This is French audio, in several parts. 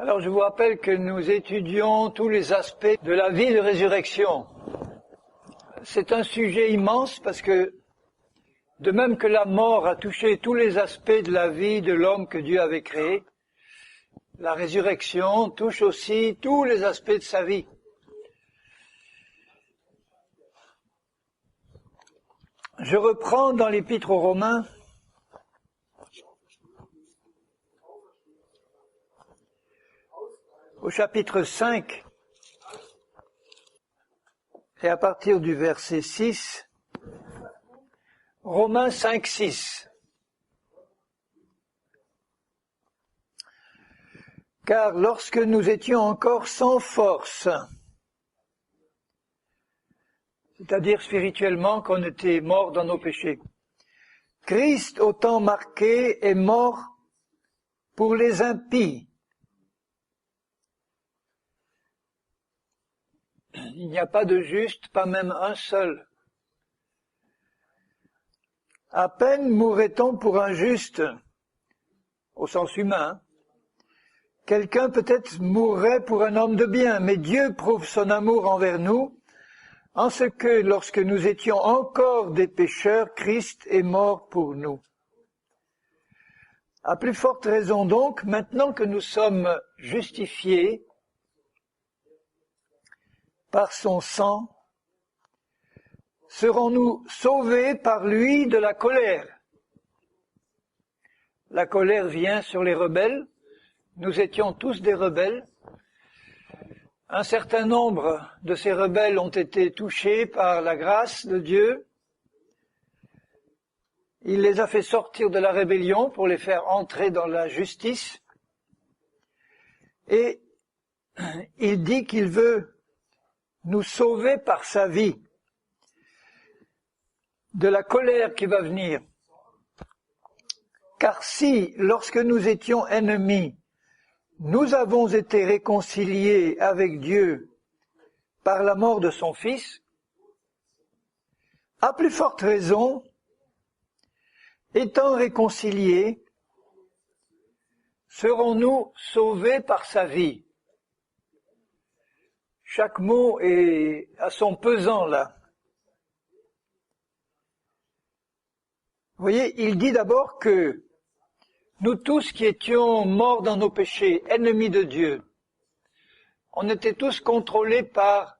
Alors je vous rappelle que nous étudions tous les aspects de la vie de résurrection. C'est un sujet immense parce que, de même que la mort a touché tous les aspects de la vie de l'homme que Dieu avait créé, la résurrection touche aussi tous les aspects de sa vie. Je reprends dans l'Épître aux Romains au chapitre 5 et à partir du verset 6, Romains 5, 6. Car lorsque nous étions encore sans force, c'est-à-dire spirituellement qu'on était mort dans nos péchés, Christ, au temps marqué, est mort pour les impies. Il n'y a pas de juste, pas même un seul. À peine mourrait-on pour un juste, au sens humain. Quelqu'un peut-être mourrait pour un homme de bien, mais Dieu prouve son amour envers nous, en ce que, lorsque nous étions encore des pécheurs, Christ est mort pour nous. À plus forte raison donc, maintenant que nous sommes justifiés par son sang, serons-nous sauvés par lui de la colère. La colère vient sur les rebelles. Nous étions tous des rebelles. Un certain nombre de ces rebelles ont été touchés par la grâce de Dieu. Il les a fait sortir de la rébellion pour les faire entrer dans la justice. Et il dit qu'il veut nous sauver par sa vie de la colère qui va venir. Car si, lorsque nous étions ennemis, nous avons été réconciliés avec Dieu par la mort de son Fils, à plus forte raison, étant réconciliés, serons-nous sauvés par sa vie. Chaque mot est à son pesant là. Vous voyez, il dit d'abord que nous tous qui étions morts dans nos péchés, ennemis de Dieu, on était tous contrôlés par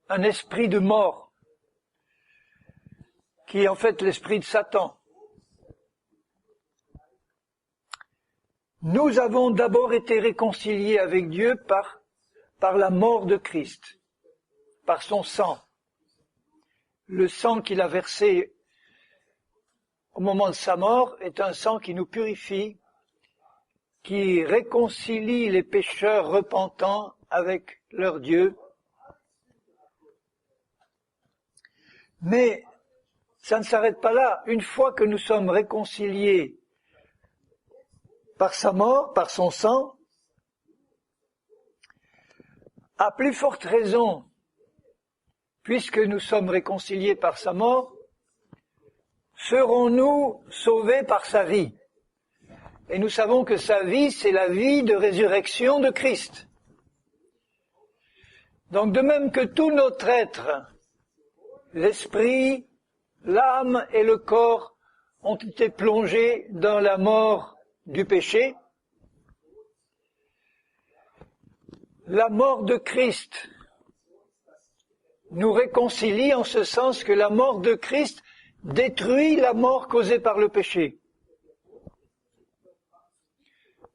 un esprit de mort, qui est en fait l'esprit de Satan. Nous avons d'abord été réconciliés avec Dieu par la mort de Christ, par son sang. Le sang qu'il a versé au moment de sa mort est un sang qui nous purifie, qui réconcilie les pécheurs repentants avec leur Dieu. Mais ça ne s'arrête pas là. Une fois que nous sommes réconciliés par sa mort, par son sang, à plus forte raison, puisque nous sommes réconciliés par sa mort, serons-nous sauvés par sa vie. Et nous savons que sa vie, c'est la vie de résurrection de Christ. Donc de même que tout notre être, l'esprit, l'âme et le corps ont été plongés dans la mort du péché, la mort de Christ nous réconcilie en ce sens que la mort de Christ détruit la mort causée par le péché.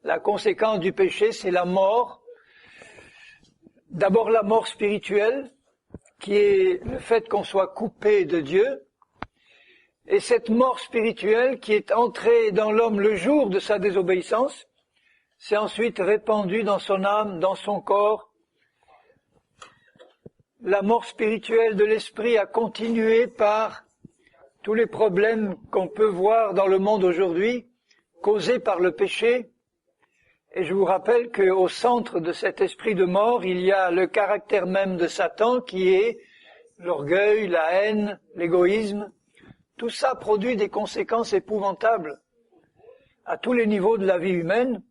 La conséquence du péché, c'est la mort. D'abord la mort spirituelle, qui est le fait qu'on soit coupé de Dieu. Et cette mort spirituelle qui est entrée dans l'homme le jour de sa désobéissance, s'est ensuite répandue dans son âme, dans son corps. La mort spirituelle de l'esprit a continué par tous les problèmes qu'on peut voir dans le monde aujourd'hui, causés par le péché. Et je vous rappelle qu'au centre de cet esprit de mort, il y a le caractère même de Satan qui est l'orgueil, la haine, l'égoïsme. Tout ça produit des conséquences épouvantables à tous les niveaux de la vie humaine,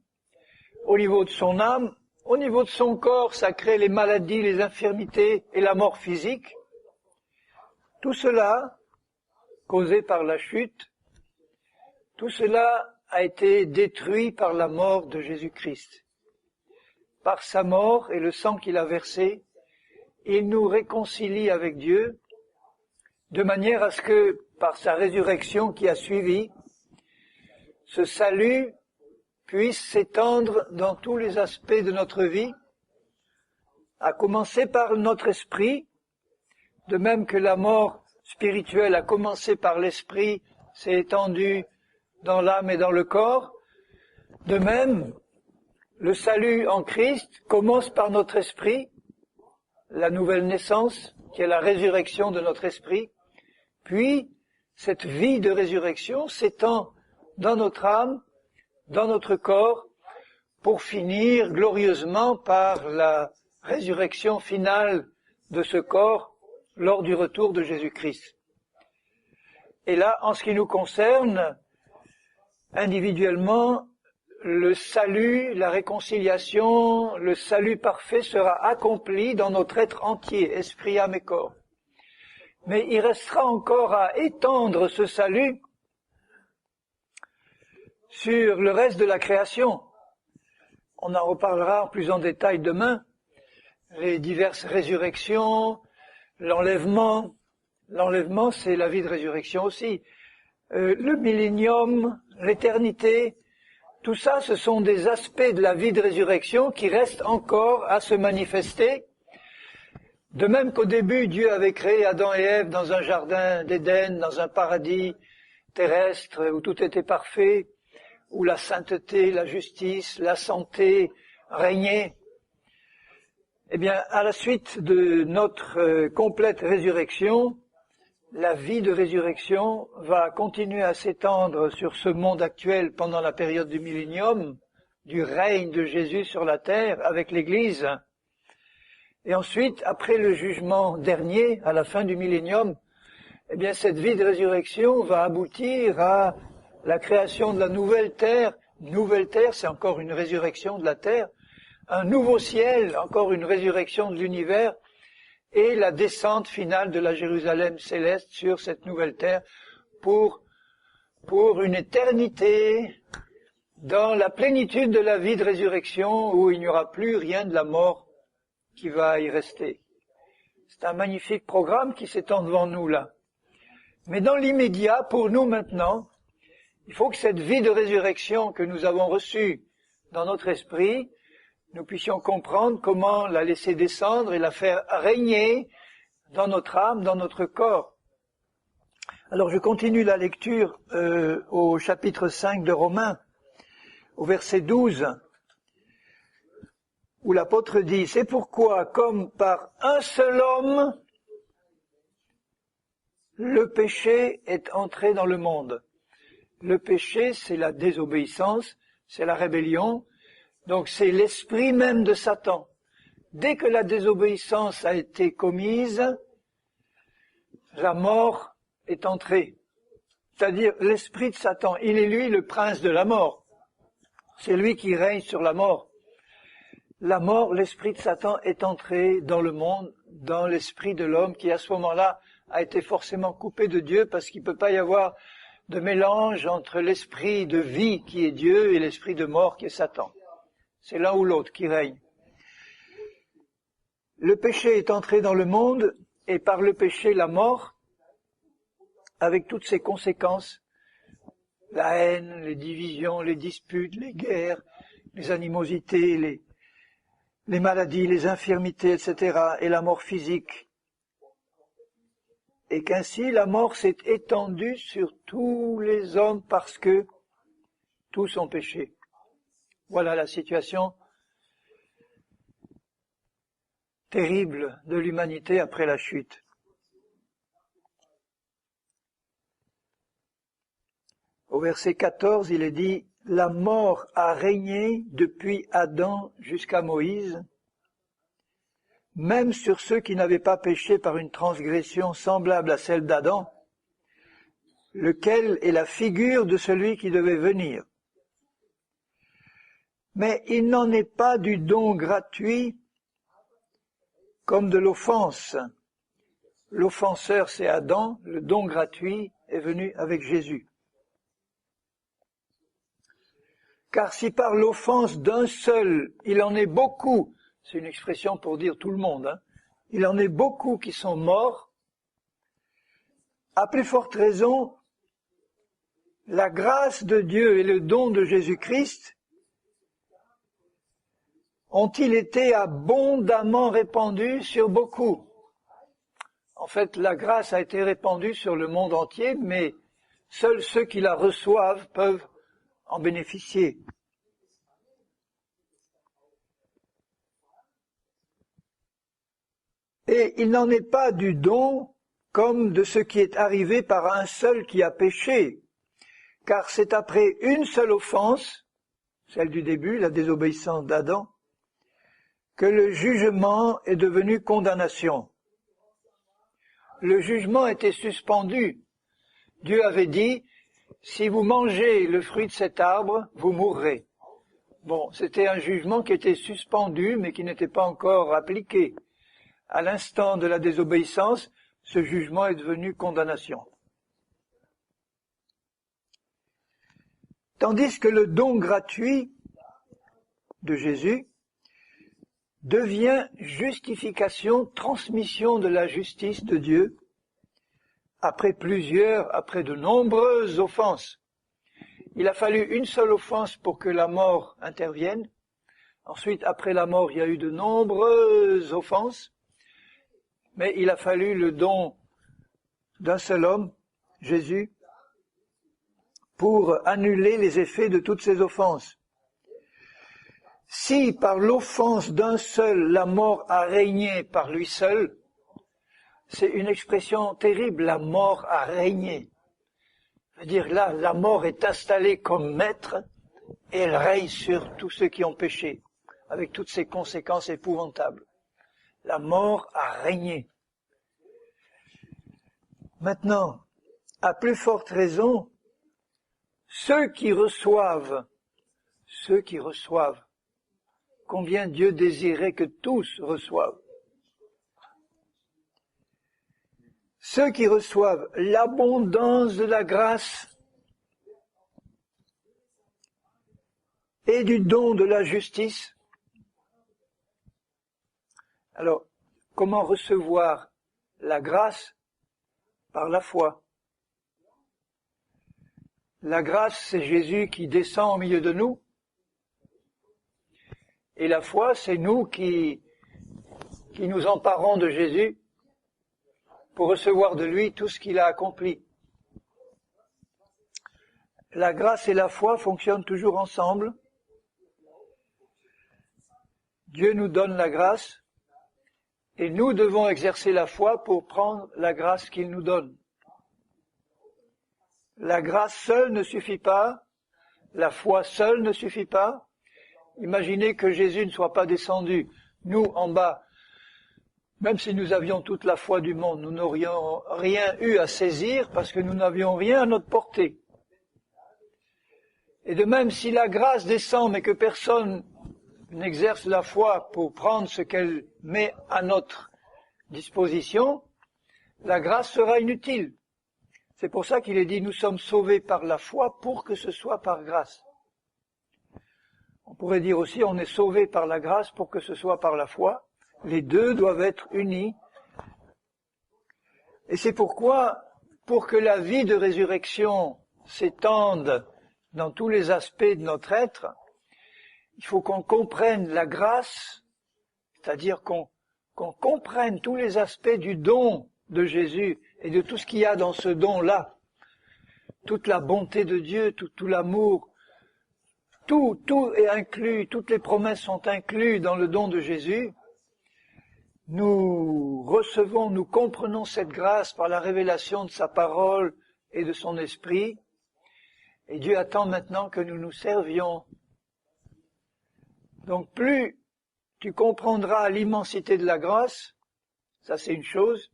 au niveau de son âme, Au niveau de son corps, ça crée les maladies, les infirmités et la mort physique. Tout cela, causé par la chute, tout cela a été détruit par la mort de Jésus-Christ. Par sa mort et le sang qu'il a versé, il nous réconcilie avec Dieu, de manière à ce que, par sa résurrection qui a suivi, ce salut puisse s'étendre dans tous les aspects de notre vie, à commencer par notre esprit, de même que la mort spirituelle a commencé par l'esprit, s'est étendue dans l'âme et dans le corps. De même, le salut en Christ commence par notre esprit, la nouvelle naissance, qui est la résurrection de notre esprit, puis cette vie de résurrection s'étend dans notre âme, dans notre corps, pour finir glorieusement par la résurrection finale de ce corps lors du retour de Jésus-Christ. Et là, en ce qui nous concerne, individuellement, le salut, la réconciliation, le salut parfait sera accompli dans notre être entier, esprit, âme et corps. Mais il restera encore à étendre ce salut sur le reste de la création. On en reparlera plus en détail demain. Les diverses résurrections, l'enlèvement. L'enlèvement, c'est la vie de résurrection aussi. Le millénium, l'éternité, tout ça, ce sont des aspects de la vie de résurrection qui restent encore à se manifester. De même qu'au début, Dieu avait créé Adam et Ève dans un jardin d'Éden, dans un paradis terrestre où tout était parfait, où la sainteté, la justice, la santé régnaient. Eh bien, à la suite de notre complète résurrection, la vie de résurrection va continuer à s'étendre sur ce monde actuel pendant la période du millénium, du règne de Jésus sur la terre avec l'Église. Et ensuite, après le jugement dernier, à la fin du millénium, eh bien, cette vie de résurrection va aboutir à la création de la nouvelle terre. Nouvelle terre, c'est encore une résurrection de la terre. Un nouveau ciel, encore une résurrection de l'univers. Et la descente finale de la Jérusalem céleste sur cette nouvelle terre pour une éternité dans la plénitude de la vie de résurrection où il n'y aura plus rien de la mort qui va y rester. C'est un magnifique programme qui s'étend devant nous là. Mais dans l'immédiat, pour nous maintenant, il faut que cette vie de résurrection que nous avons reçue dans notre esprit, nous puissions comprendre comment la laisser descendre et la faire régner dans notre âme, dans notre corps. Alors je continue la lecture au chapitre 5 de Romains, au verset 12, où l'apôtre dit « C'est pourquoi, comme par un seul homme, le péché est entré dans le monde. » Le péché, c'est la désobéissance, c'est la rébellion, donc c'est l'esprit même de Satan. Dès que la désobéissance a été commise, la mort est entrée. C'est-à-dire l'esprit de Satan, il est lui le prince de la mort. C'est lui qui règne sur la mort. La mort, l'esprit de Satan est entré dans le monde, dans l'esprit de l'homme qui à ce moment-là a été forcément coupé de Dieu parce qu'il ne peut pas y avoir de mélange entre l'esprit de vie qui est Dieu et l'esprit de mort qui est Satan. C'est l'un ou l'autre qui règne. Le péché est entré dans le monde et par le péché la mort, avec toutes ses conséquences, la haine, les divisions, les disputes, les guerres, les animosités, les maladies, les infirmités, etc., et la mort physique. Et qu'ainsi la mort s'est étendue sur tous les hommes parce que tous ont péché. Voilà la situation terrible de l'humanité après la chute. Au verset 14, il est dit « La mort a régné depuis Adam jusqu'à Moïse, même sur ceux qui n'avaient pas péché par une transgression semblable à celle d'Adam, « lequel est la figure de celui qui devait venir. Mais il n'en est pas du don gratuit comme de l'offense. L'offenseur, c'est Adam, le don gratuit est venu avec Jésus. Car si par l'offense d'un seul, il en est beaucoup, c'est une expression pour dire tout le monde, il en est beaucoup qui sont morts, à plus forte raison, la grâce de Dieu et le don de Jésus-Christ ont-ils été abondamment répandus sur beaucoup. En fait, la grâce a été répandue sur le monde entier, mais seuls ceux qui la reçoivent peuvent en bénéficier. Et il n'en est pas du don comme de ce qui est arrivé par un seul qui a péché, car c'est après une seule offense, celle du début, la désobéissance d'Adam, que le jugement est devenu condamnation. Le jugement était suspendu. Dieu avait dit, si vous mangez le fruit de cet arbre, vous mourrez. Bon, c'était un jugement qui était suspendu, mais qui n'était pas encore appliqué. À l'instant de la désobéissance, ce jugement est devenu condamnation. Tandis que le don gratuit de Jésus devient justification, transmission de la justice de Dieu, après de nombreuses offenses. Il a fallu une seule offense pour que la mort intervienne. Ensuite, après la mort, il y a eu de nombreuses offenses. Mais il a fallu le don d'un seul homme, Jésus, pour annuler les effets de toutes ces offenses. Si par l'offense d'un seul la mort a régné par lui seul, c'est une expression terrible, la mort a régné. C'est-à-dire là, la mort est installée comme maître et elle règne sur tous ceux qui ont péché, avec toutes ses conséquences épouvantables. La mort a régné. Maintenant, à plus forte raison, ceux qui reçoivent, combien Dieu désirait que tous reçoivent. Ceux qui reçoivent l'abondance de la grâce et du don de la justice. Alors, comment recevoir la grâce? Par la foi. La grâce, c'est Jésus qui descend au milieu de nous. Et la foi, c'est nous qui nous emparons de Jésus pour recevoir de lui tout ce qu'il a accompli. La grâce et la foi fonctionnent toujours ensemble. Dieu nous donne la grâce et nous devons exercer la foi pour prendre la grâce qu'il nous donne. La grâce seule ne suffit pas, la foi seule ne suffit pas. Imaginez que Jésus ne soit pas descendu. Nous, en bas, même si nous avions toute la foi du monde, nous n'aurions rien eu à saisir parce que nous n'avions rien à notre portée. Et de même, si la grâce descend mais que personne n'exerce la foi pour prendre ce qu'elle met à notre disposition, la grâce sera inutile. C'est pour ça qu'il est dit, nous sommes sauvés par la foi pour que ce soit par grâce. On pourrait dire aussi, on est sauvés par la grâce pour que ce soit par la foi. Les deux doivent être unis. Et c'est pourquoi, pour que la vie de résurrection s'étende dans tous les aspects de notre être, il faut qu'on comprenne la grâce, c'est-à-dire qu'on comprenne tous les aspects du don de Jésus et de tout ce qu'il y a dans ce don-là, toute la bonté de Dieu, tout l'amour, tout est inclus, toutes les promesses sont incluses dans le don de Jésus. Nous recevons, nous comprenons cette grâce par la révélation de sa parole et de son esprit, et Dieu attend maintenant que nous nous servions. Donc plus tu comprendras l'immensité de la grâce, ça c'est une chose,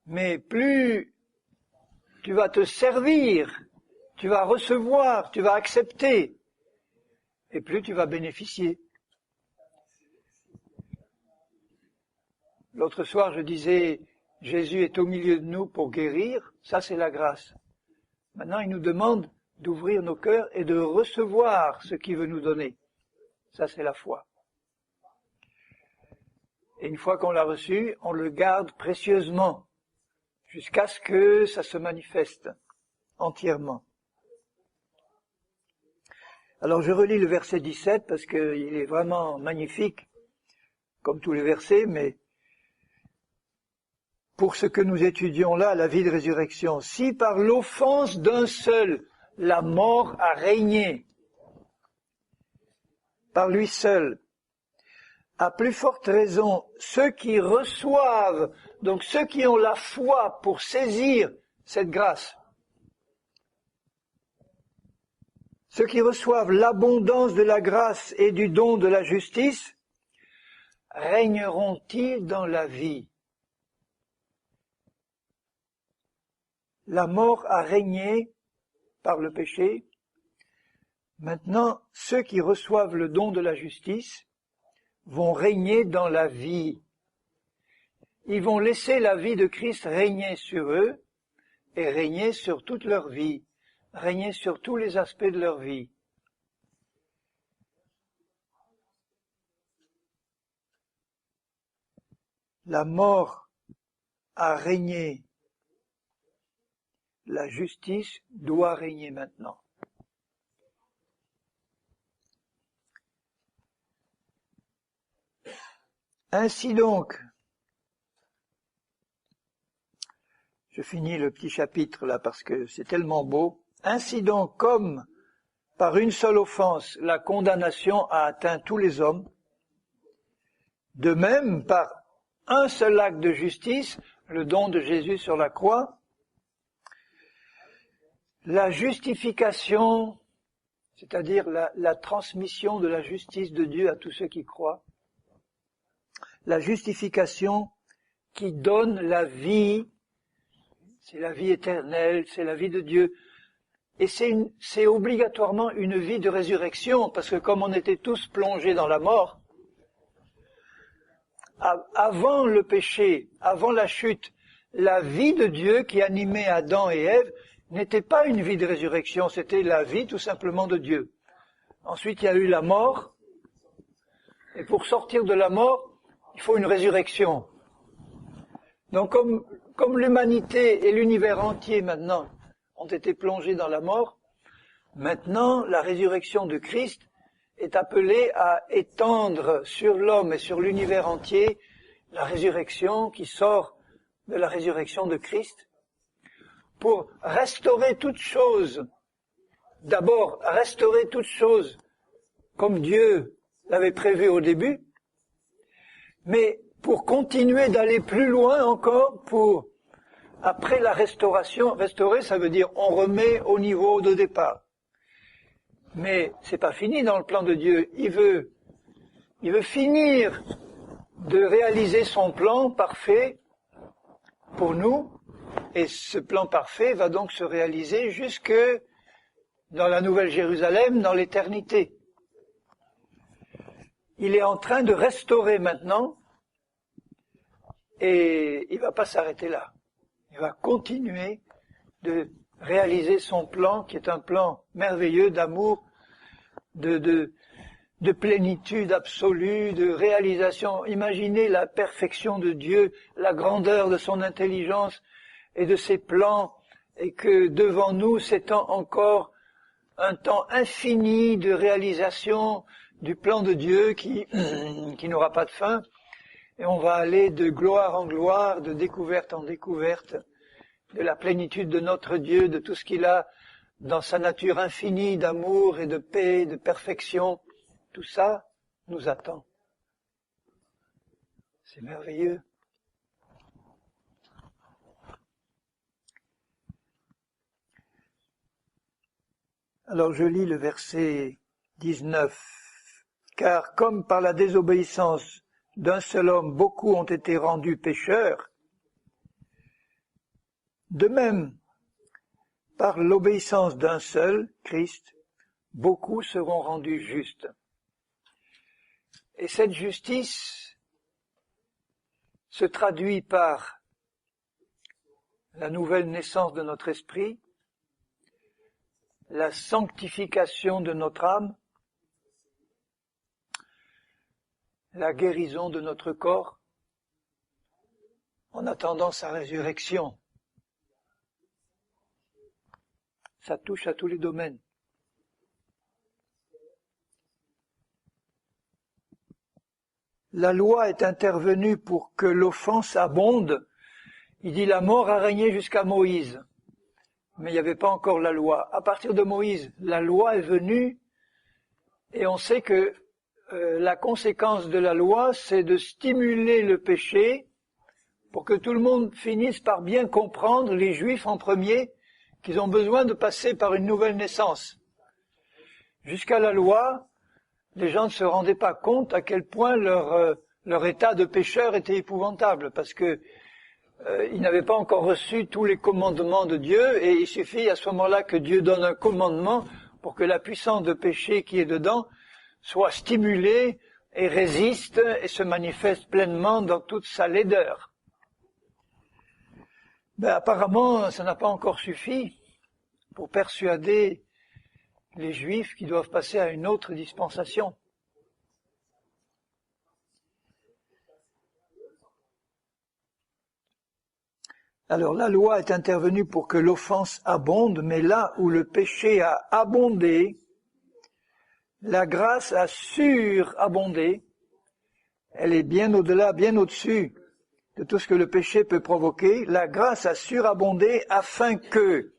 mais plus tu vas te servir, tu vas recevoir, tu vas accepter et plus tu vas bénéficier. L'autre soir, je disais, Jésus est au milieu de nous pour guérir, ça c'est la grâce. Maintenant, il nous demande d'ouvrir nos cœurs et de recevoir ce qu'il veut nous donner. Ça c'est la foi. Et une fois qu'on l'a reçu, on le garde précieusement, jusqu'à ce que ça se manifeste entièrement. Alors je relis le verset 17 parce qu'il est vraiment magnifique, comme tous les versets, mais pour ce que nous étudions là, la vie de résurrection, si par l'offense d'un seul, la mort a régné, par lui seul, à plus forte raison, ceux qui reçoivent, donc ceux qui ont la foi pour saisir cette grâce, ceux qui reçoivent l'abondance de la grâce et du don de la justice, régneront-ils dans la vie? La mort a régné par le péché. Maintenant, ceux qui reçoivent le don de la justice vont régner dans la vie. Ils vont laisser la vie de Christ régner sur eux et régner sur toute leur vie, régner sur tous les aspects de leur vie. La mort a régné. La justice doit régner maintenant. Ainsi donc, je finis le petit chapitre là parce que c'est tellement beau. Ainsi donc, comme par une seule offense, la condamnation a atteint tous les hommes, de même, par un seul acte de justice, le don de Jésus sur la croix, la justification, c'est-à-dire la transmission de la justice de Dieu à tous ceux qui croient, la justification qui donne la vie, c'est la vie éternelle, c'est la vie de Dieu. Et c'est obligatoirement une vie de résurrection, parce que comme on était tous plongés dans la mort, avant le péché, avant la chute, la vie de Dieu qui animait Adam et Ève n'était pas une vie de résurrection, c'était la vie tout simplement de Dieu. Ensuite, il y a eu la mort, et pour sortir de la mort, il faut une résurrection. Donc comme l'humanité et l'univers entier maintenant ont été plongés dans la mort, maintenant la résurrection de Christ est appelée à étendre sur l'homme et sur l'univers entier la résurrection qui sort de la résurrection de Christ, pour restaurer toutes choses. D'abord, restaurer toutes choses comme Dieu l'avait prévu au début, mais pour continuer d'aller plus loin encore, pour, après la restauration, restaurer ça veut dire on remet au niveau de départ. Mais c'est pas fini dans le plan de Dieu. Il veut finir de réaliser son plan parfait pour nous, et ce plan parfait va donc se réaliser jusque dans la Nouvelle Jérusalem, dans l'éternité. Il est en train de restaurer maintenant, et il va pas s'arrêter là. Il va continuer de réaliser son plan, qui est un plan merveilleux d'amour, de plénitude absolue, de réalisation. Imaginez la perfection de Dieu, la grandeur de son intelligence et de ses plans, et que devant nous s'étend encore un temps infini de réalisation du plan de Dieu qui n'aura pas de fin. Et on va aller de gloire en gloire, de découverte en découverte, de la plénitude de notre Dieu, de tout ce qu'il a dans sa nature infinie d'amour et de paix, de perfection. Tout ça nous attend. C'est merveilleux. Alors je lis le verset 19. Car comme par la désobéissance d'un seul homme beaucoup ont été rendus pécheurs, de même, par l'obéissance d'un seul, Christ, beaucoup seront rendus justes. Et cette justice se traduit par la nouvelle naissance de notre esprit, la sanctification de notre âme, la guérison de notre corps, en attendant sa résurrection. Ça touche à tous les domaines. La loi est intervenue pour que l'offense abonde. Il dit la mort a régné jusqu'à Moïse. Mais il n'y avait pas encore la loi. À partir de Moïse, la loi est venue et on sait que la conséquence de la loi, c'est de stimuler le péché pour que tout le monde finisse par bien comprendre, les Juifs en premier, qu'ils ont besoin de passer par une nouvelle naissance. Jusqu'à la loi, les gens ne se rendaient pas compte à quel point leur état de pécheur était épouvantable, parce que ils n'avaient pas encore reçu tous les commandements de Dieu, et il suffit à ce moment-là que Dieu donne un commandement pour que la puissance de péché qui est dedans soit stimulée et résiste et se manifeste pleinement dans toute sa laideur. Ben, apparemment, ça n'a pas encore suffi pour persuader les Juifs qui doivent passer à une autre dispensation. Alors la loi est intervenue pour que l'offense abonde, mais là où le péché a abondé, la grâce a surabondé. Elle est bien au-delà, bien au-dessus de tout ce que le péché peut provoquer. La grâce a surabondé afin que,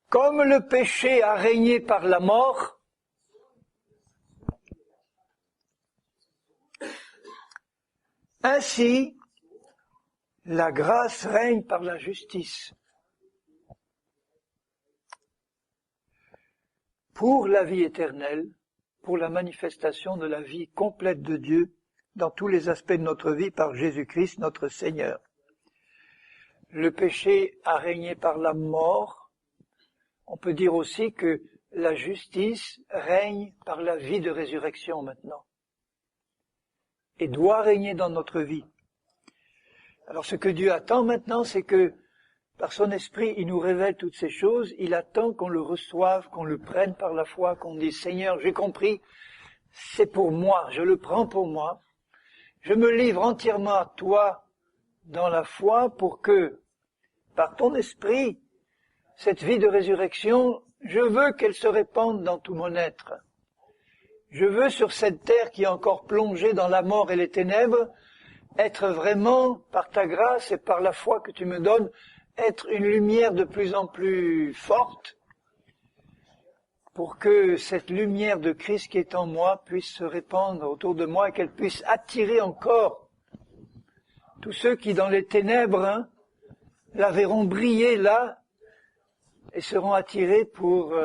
comme le péché a régné par la mort, ainsi la grâce règne par la justice, pour la vie éternelle, pour la manifestation de la vie complète de Dieu dans tous les aspects de notre vie par Jésus-Christ notre Seigneur. Le péché a régné par la mort. On peut dire aussi que la justice règne par la vie de résurrection maintenant et doit régner dans notre vie. Alors ce que Dieu attend maintenant, c'est que par son esprit, il nous révèle toutes ces choses. Il attend qu'on le reçoive, qu'on le prenne par la foi, qu'on dise « Seigneur, j'ai compris, c'est pour moi, je le prends pour moi. Je me livre entièrement à toi dans la foi pour que, par ton esprit, cette vie de résurrection, je veux qu'elle se répande dans tout mon être. Je veux sur cette terre qui est encore plongée dans la mort et les ténèbres, être vraiment, par ta grâce et par la foi que tu me donnes, être une lumière de plus en plus forte pour que cette lumière de Christ qui est en moi puisse se répandre autour de moi et qu'elle puisse attirer encore tous ceux qui dans les ténèbres la verront briller là et seront attirés pour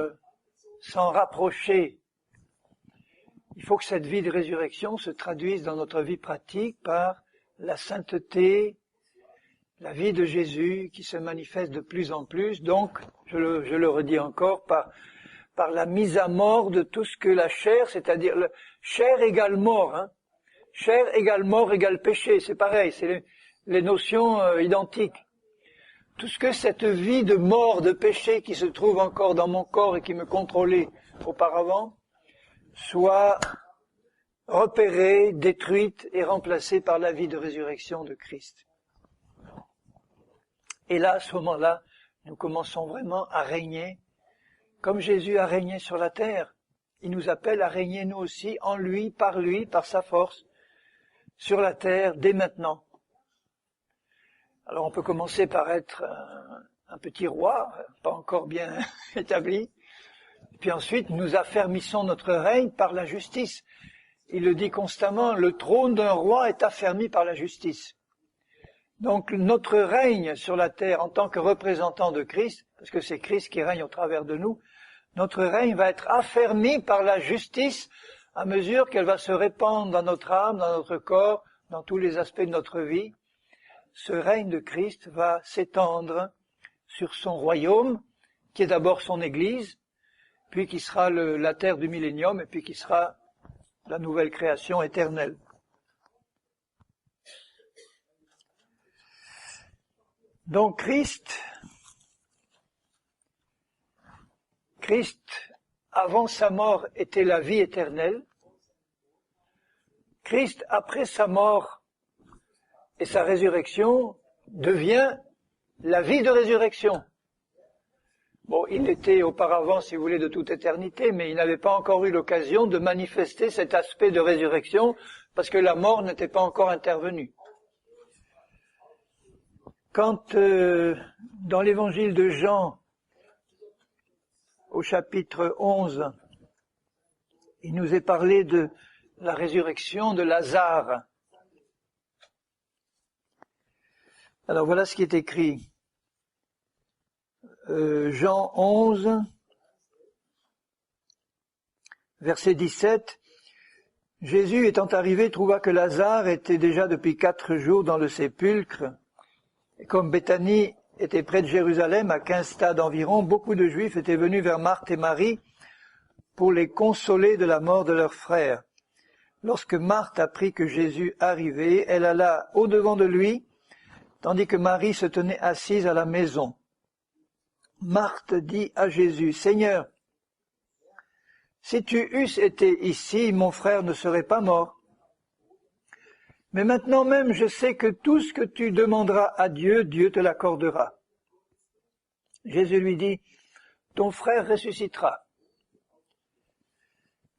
s'en rapprocher. Il faut que cette vie de résurrection se traduise dans notre vie pratique par la sainteté, la vie de Jésus qui se manifeste de plus en plus, donc, je le redis encore, par la mise à mort de tout ce que la chair, c'est-à-dire chair égale mort, chair égale mort égale péché, c'est pareil, c'est les notions identiques. Tout ce que cette vie de mort, de péché qui se trouve encore dans mon corps et qui me contrôlait auparavant, soit repérée, détruite et remplacée par la vie de résurrection de Christ. Et là, à ce moment-là, nous commençons vraiment à régner, comme Jésus a régné sur la terre. Il nous appelle à régner nous aussi, en lui, par sa force, sur la terre, dès maintenant. Alors on peut commencer par être un petit roi, pas encore bien établi, puis ensuite nous affermissons notre règne par la justice. Il le dit constamment, le trône d'un roi est affermi par la justice. Donc notre règne sur la terre en tant que représentant de Christ, parce que c'est Christ qui règne au travers de nous, notre règne va être affermi par la justice à mesure qu'elle va se répandre dans notre âme, dans notre corps, dans tous les aspects de notre vie. Ce règne de Christ va s'étendre sur son royaume, qui est d'abord son Église, puis qui sera la terre du millénium, et puis qui sera la nouvelle création éternelle. Donc Christ, avant sa mort, était la vie éternelle. Christ, après sa mort et sa résurrection, devient la vie de résurrection. Bon, il était auparavant, si vous voulez, de toute éternité, mais il n'avait pas encore eu l'occasion de manifester cet aspect de résurrection, parce que la mort n'était pas encore intervenue. Quand, dans l'évangile de Jean, au chapitre 11, il nous est parlé de la résurrection de Lazare. Alors voilà ce qui est écrit. Jean 11, verset 17. Jésus étant arrivé trouva que Lazare était déjà depuis 4 jours dans le sépulcre. Et comme Béthanie était près de Jérusalem, à 15 stades environ, beaucoup de Juifs étaient venus vers Marthe et Marie pour les consoler de la mort de leur frère. Lorsque Marthe apprit que Jésus arrivait, elle alla au-devant de lui, tandis que Marie se tenait assise à la maison. Marthe dit à Jésus, « Seigneur, si tu eusses été ici, mon frère ne serait pas mort. Mais maintenant même, je sais que tout ce que tu demanderas à Dieu, Dieu te l'accordera. » Jésus lui dit, « Ton frère ressuscitera. »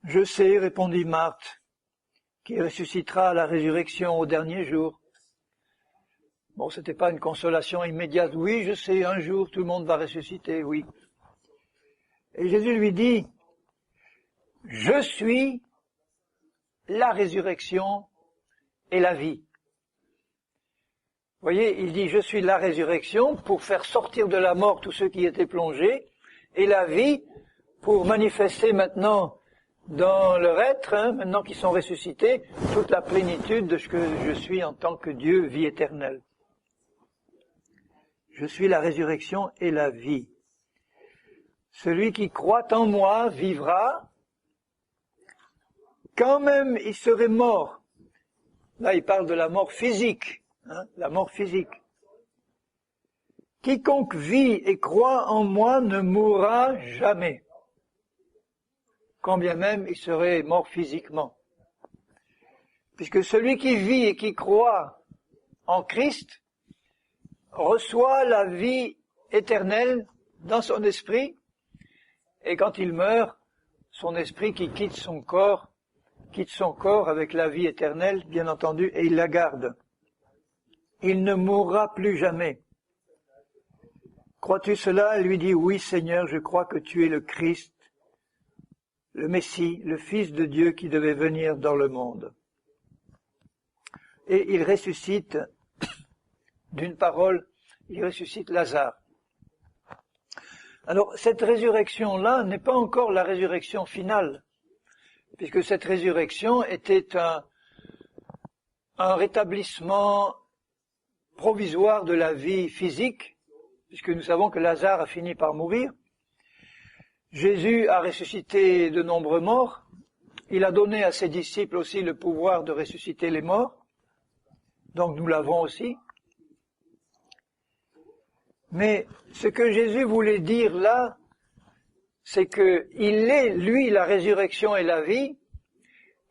« Je sais, répondit Marthe, qu'il ressuscitera à la résurrection au dernier jour. » Bon, c'était pas une consolation immédiate. Oui, je sais, un jour tout le monde va ressusciter, oui. Et Jésus lui dit, « Je suis la résurrection et la vie. » Vous voyez, il dit, « Je suis la résurrection » pour faire sortir de la mort tous ceux qui étaient plongés, et la vie pour manifester maintenant dans leur être, maintenant qu'ils sont ressuscités, toute la plénitude de ce que je suis en tant que Dieu, vie éternelle. Je suis la résurrection et la vie. Celui qui croit en moi vivra, quand même il serait mort. Là, il parle de la mort physique, la mort physique. Quiconque vit et croit en moi ne mourra jamais, quand bien même il serait mort physiquement. Puisque celui qui vit et qui croit en Christ reçoit la vie éternelle dans son esprit, et quand il meurt, son esprit qui quitte son corps avec la vie éternelle, bien entendu, et il la garde. Il ne mourra plus jamais. Crois-tu cela? Elle lui dit, oui Seigneur, je crois que tu es le Christ, le Messie, le Fils de Dieu qui devait venir dans le monde. Et il ressuscite d'une parole, il ressuscite Lazare. Alors, cette résurrection-là n'est pas encore la résurrection finale, puisque cette résurrection était un rétablissement provisoire de la vie physique, puisque nous savons que Lazare a fini par mourir. Jésus a ressuscité de nombreux morts. Il a donné à ses disciples aussi le pouvoir de ressusciter les morts. Donc nous l'avons aussi. Mais ce que Jésus voulait dire là, c'est que il est, lui, la résurrection et la vie,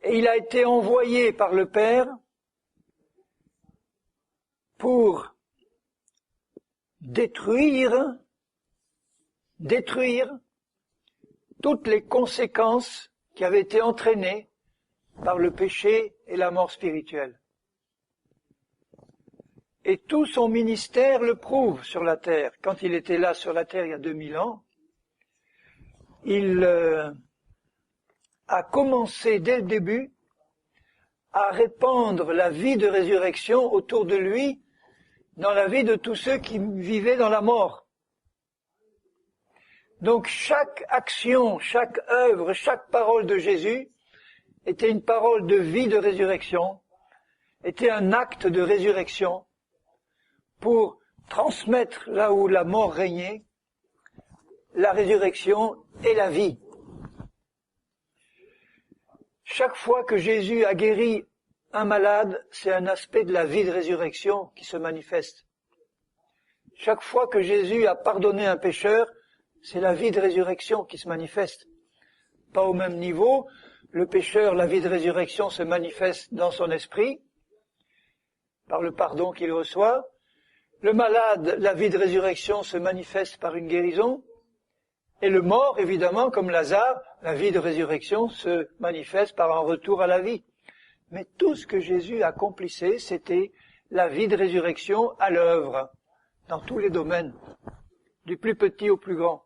et il a été envoyé par le Père pour détruire toutes les conséquences qui avaient été entraînées par le péché et la mort spirituelle. Et tout son ministère le prouve sur la terre. Quand il était là sur la terre il y a 2000 ans, il a commencé dès le début à répandre la vie de résurrection autour de lui dans la vie de tous ceux qui vivaient dans la mort. Donc chaque action, chaque œuvre, chaque parole de Jésus était une parole de vie de résurrection, était un acte de résurrection pour transmettre là où la mort régnait, la résurrection et la vie. chaque fois que Jésus a guéri un malade, c'est un aspect de la vie de résurrection qui se manifeste. Chaque fois que Jésus a pardonné un pécheur, c'est la vie de résurrection qui se manifeste. Pas au même niveau, le pécheur, la vie de résurrection se manifeste dans son esprit, par le pardon qu'il reçoit. Le malade, la vie de résurrection se manifeste par une guérison. Et le mort, évidemment, comme Lazare, la vie de résurrection se manifeste par un retour à la vie. Mais tout ce que Jésus accomplissait, c'était la vie de résurrection à l'œuvre, dans tous les domaines, du plus petit au plus grand.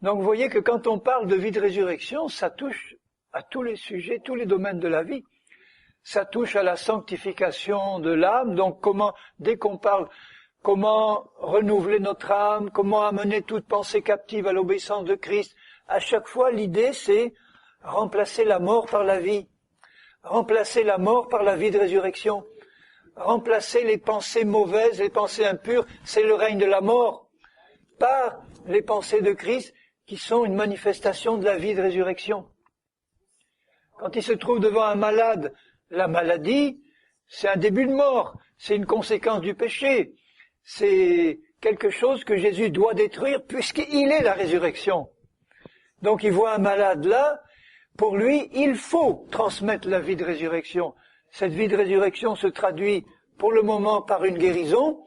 Donc vous voyez que quand on parle de vie de résurrection, ça touche à tous les sujets, tous les domaines de la vie. Ça touche à la sanctification de l'âme, donc dès qu'on parle comment renouveler notre âme, comment amener toute pensée captive à l'obéissance de Christ, à chaque fois l'idée c'est remplacer la mort par la vie, remplacer la mort par la vie de résurrection, remplacer les pensées mauvaises, les pensées impures, c'est le règne de la mort, par les pensées de Christ qui sont une manifestation de la vie de résurrection. Quand il se trouve devant un malade, la maladie, c'est un début de mort, c'est une conséquence du péché, c'est quelque chose que Jésus doit détruire puisqu'il est la résurrection. Donc il voit un malade là, pour lui, il faut transmettre la vie de résurrection. Cette vie de résurrection se traduit pour le moment par une guérison,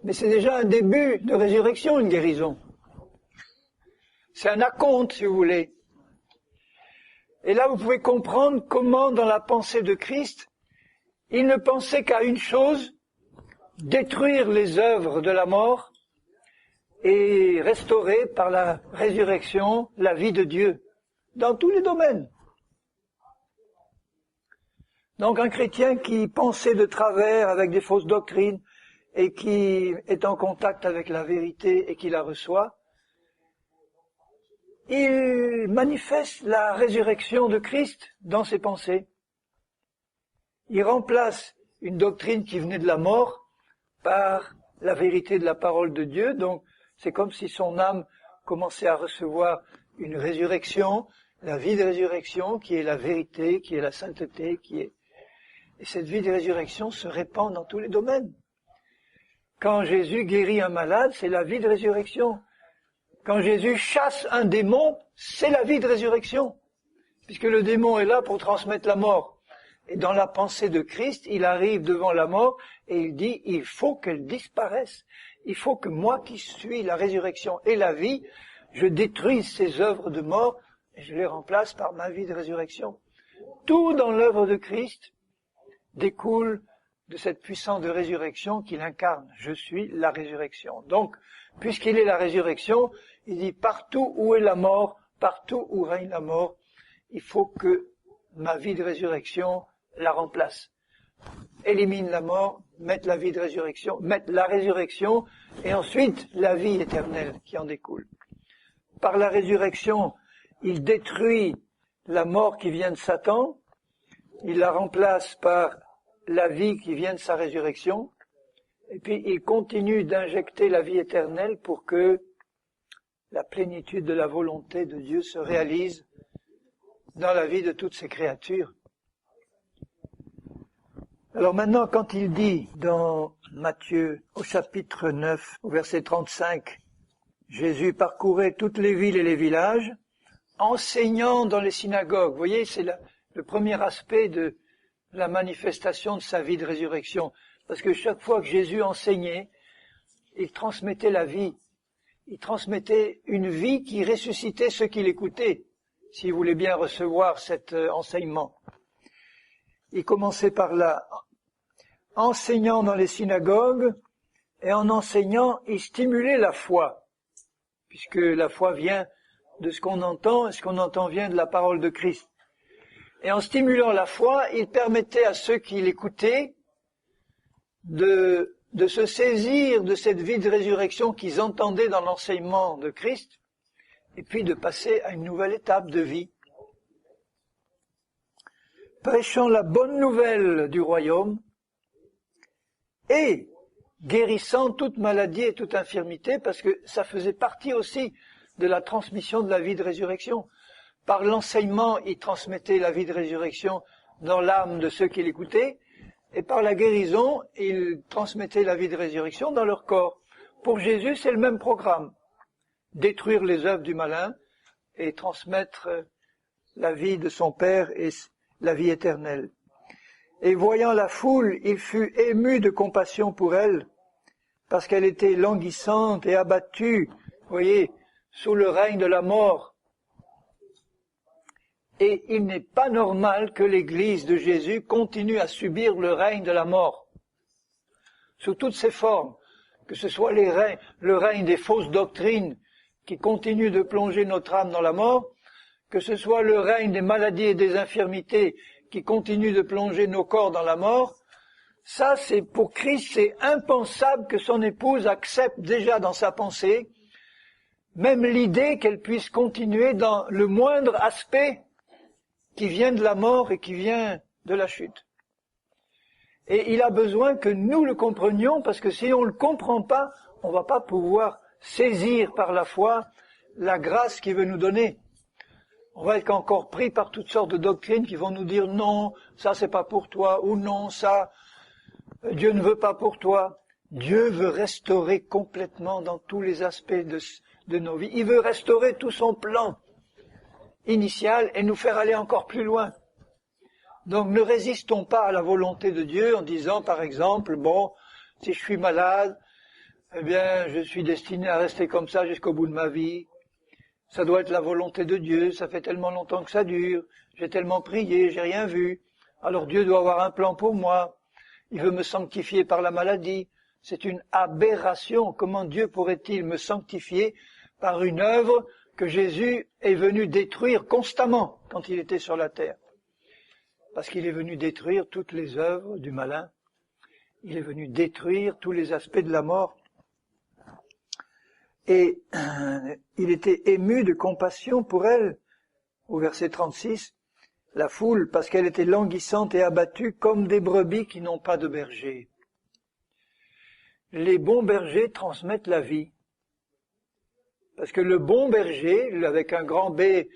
mais c'est déjà un début de résurrection, une guérison. C'est un acompte, si vous voulez. Et là, vous pouvez comprendre comment, dans la pensée de Christ, il ne pensait qu'à une chose, détruire les œuvres de la mort et restaurer par la résurrection la vie de Dieu, dans tous les domaines. Donc un chrétien qui pensait de travers avec des fausses doctrines et qui est en contact avec la vérité et qui la reçoit, il manifeste la résurrection de Christ dans ses pensées. Il remplace une doctrine qui venait de la mort par la vérité de la parole de Dieu. Donc c'est comme si son âme commençait à recevoir une résurrection, la vie de résurrection qui est la vérité, qui est la sainteté, Et cette vie de résurrection se répand dans tous les domaines. Quand Jésus guérit un malade, c'est la vie de résurrection. Quand Jésus chasse un démon, c'est la vie de résurrection. Puisque le démon est là pour transmettre la mort. Et dans la pensée de Christ, il arrive devant la mort et il dit, il faut qu'elle disparaisse. Il faut que moi qui suis la résurrection et la vie, je détruise ces œuvres de mort et je les remplace par ma vie de résurrection. Tout dans l'œuvre de Christ découle de cette puissance de résurrection qu'il incarne. Je suis la résurrection. Donc, puisqu'il est la résurrection, il dit partout où est la mort, partout où règne la mort, il faut que ma vie de résurrection la remplace. Élimine la mort, mette la vie de résurrection, mette la résurrection, et ensuite la vie éternelle qui en découle. Par la résurrection, il détruit la mort qui vient de Satan, il la remplace par la vie qui vient de sa résurrection, et puis il continue d'injecter la vie éternelle pour que la plénitude de la volonté de Dieu se réalise dans la vie de toutes ses créatures. Alors maintenant, quand il dit dans Matthieu, au chapitre 9, au verset 35, Jésus parcourait toutes les villes et les villages, enseignant dans les synagogues. Vous voyez, c'est le premier aspect de la manifestation de sa vie de résurrection. Parce que chaque fois que Jésus enseignait, il transmettait la vie. Il transmettait une vie qui ressuscitait ceux qui l'écoutaient, s'ils voulaient bien recevoir cet enseignement. Il commençait par là, enseignant dans les synagogues, et en enseignant, il stimulait la foi, puisque la foi vient de ce qu'on entend, et ce qu'on entend vient de la parole de Christ. Et en stimulant la foi, il permettait à ceux qui l'écoutaient de se saisir de cette vie de résurrection qu'ils entendaient dans l'enseignement de Christ, et puis de passer à une nouvelle étape de vie. Prêchant la bonne nouvelle du royaume et guérissant toute maladie et toute infirmité, parce que ça faisait partie aussi de la transmission de la vie de résurrection. Par l'enseignement, il transmettait la vie de résurrection dans l'âme de ceux qui l'écoutaient, et par la guérison, il transmettait la vie de résurrection dans leur corps. Pour Jésus, c'est le même programme. Détruire les œuvres du malin et transmettre la vie de son Père et la vie éternelle. Et voyant la foule, il fut ému de compassion pour elle, parce qu'elle était languissante et abattue, vous voyez, sous le règne de la mort. Et il n'est pas normal que l'Église de Jésus continue à subir le règne de la mort, sous toutes ses formes, que ce soit le règne des fausses doctrines qui continuent de plonger notre âme dans la mort, que ce soit le règne des maladies et des infirmités qui continuent de plonger nos corps dans la mort. Ça, c'est pour Christ, c'est impensable que son épouse accepte déjà dans sa pensée même l'idée qu'elle puisse continuer dans le moindre aspect qui vient de la mort et qui vient de la chute. Et il a besoin que nous le comprenions, parce que si on ne le comprend pas, on ne va pas pouvoir saisir par la foi la grâce qu'il veut nous donner. On va être encore pris par toutes sortes de doctrines qui vont nous dire non, ça c'est pas pour toi, ou non, ça, Dieu ne veut pas pour toi. Dieu veut restaurer complètement dans tous les aspects de nos vies. Il veut restaurer tout son plan initial et nous faire aller encore plus loin. Donc ne résistons pas à la volonté de Dieu en disant par exemple, bon, si je suis malade, eh bien je suis destiné à rester comme ça jusqu'au bout de ma vie. Ça doit être la volonté de Dieu, ça fait tellement longtemps que ça dure, j'ai tellement prié, j'ai rien vu. Alors Dieu doit avoir un plan pour moi, il veut me sanctifier par la maladie. C'est une aberration. Comment Dieu pourrait-il me sanctifier par une œuvre que Jésus est venu détruire constamment quand il était sur la terre? Parce qu'il est venu détruire toutes les œuvres du malin. Il est venu détruire tous les aspects de la mort. Et il était ému de compassion pour elle, au verset 36, la foule, parce qu'elle était languissante et abattue comme des brebis qui n'ont pas de berger. Les bons bergers transmettent la vie. Parce que le bon berger, avec un grand B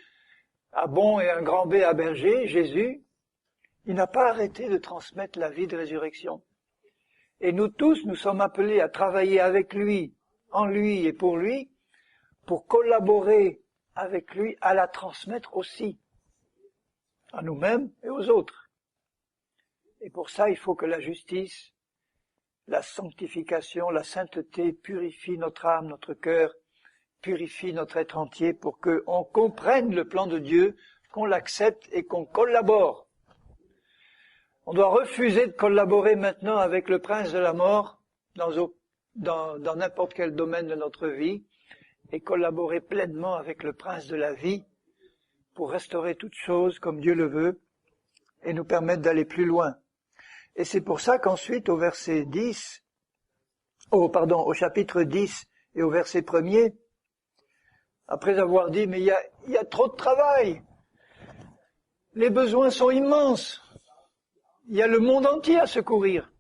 à bon et un grand B à berger, Jésus, il n'a pas arrêté de transmettre la vie de résurrection. Et nous tous, nous sommes appelés à travailler avec lui, en lui et pour collaborer avec lui, à la transmettre aussi, à nous-mêmes et aux autres. Et pour ça, il faut que la justice, la sanctification, la sainteté purifie notre âme, notre cœur, purifie notre être entier pour qu'on comprenne le plan de Dieu, qu'on l'accepte et qu'on collabore. On doit refuser de collaborer maintenant avec le prince de la mort dans n'importe quel domaine de notre vie et collaborer pleinement avec le prince de la vie pour restaurer toutes choses comme Dieu le veut et nous permettre d'aller plus loin. Et c'est pour ça qu'ensuite au chapitre 10 et au verset 1er, après avoir dit mais il y a trop de travail, les besoins sont immenses, il y a le monde entier à secourir.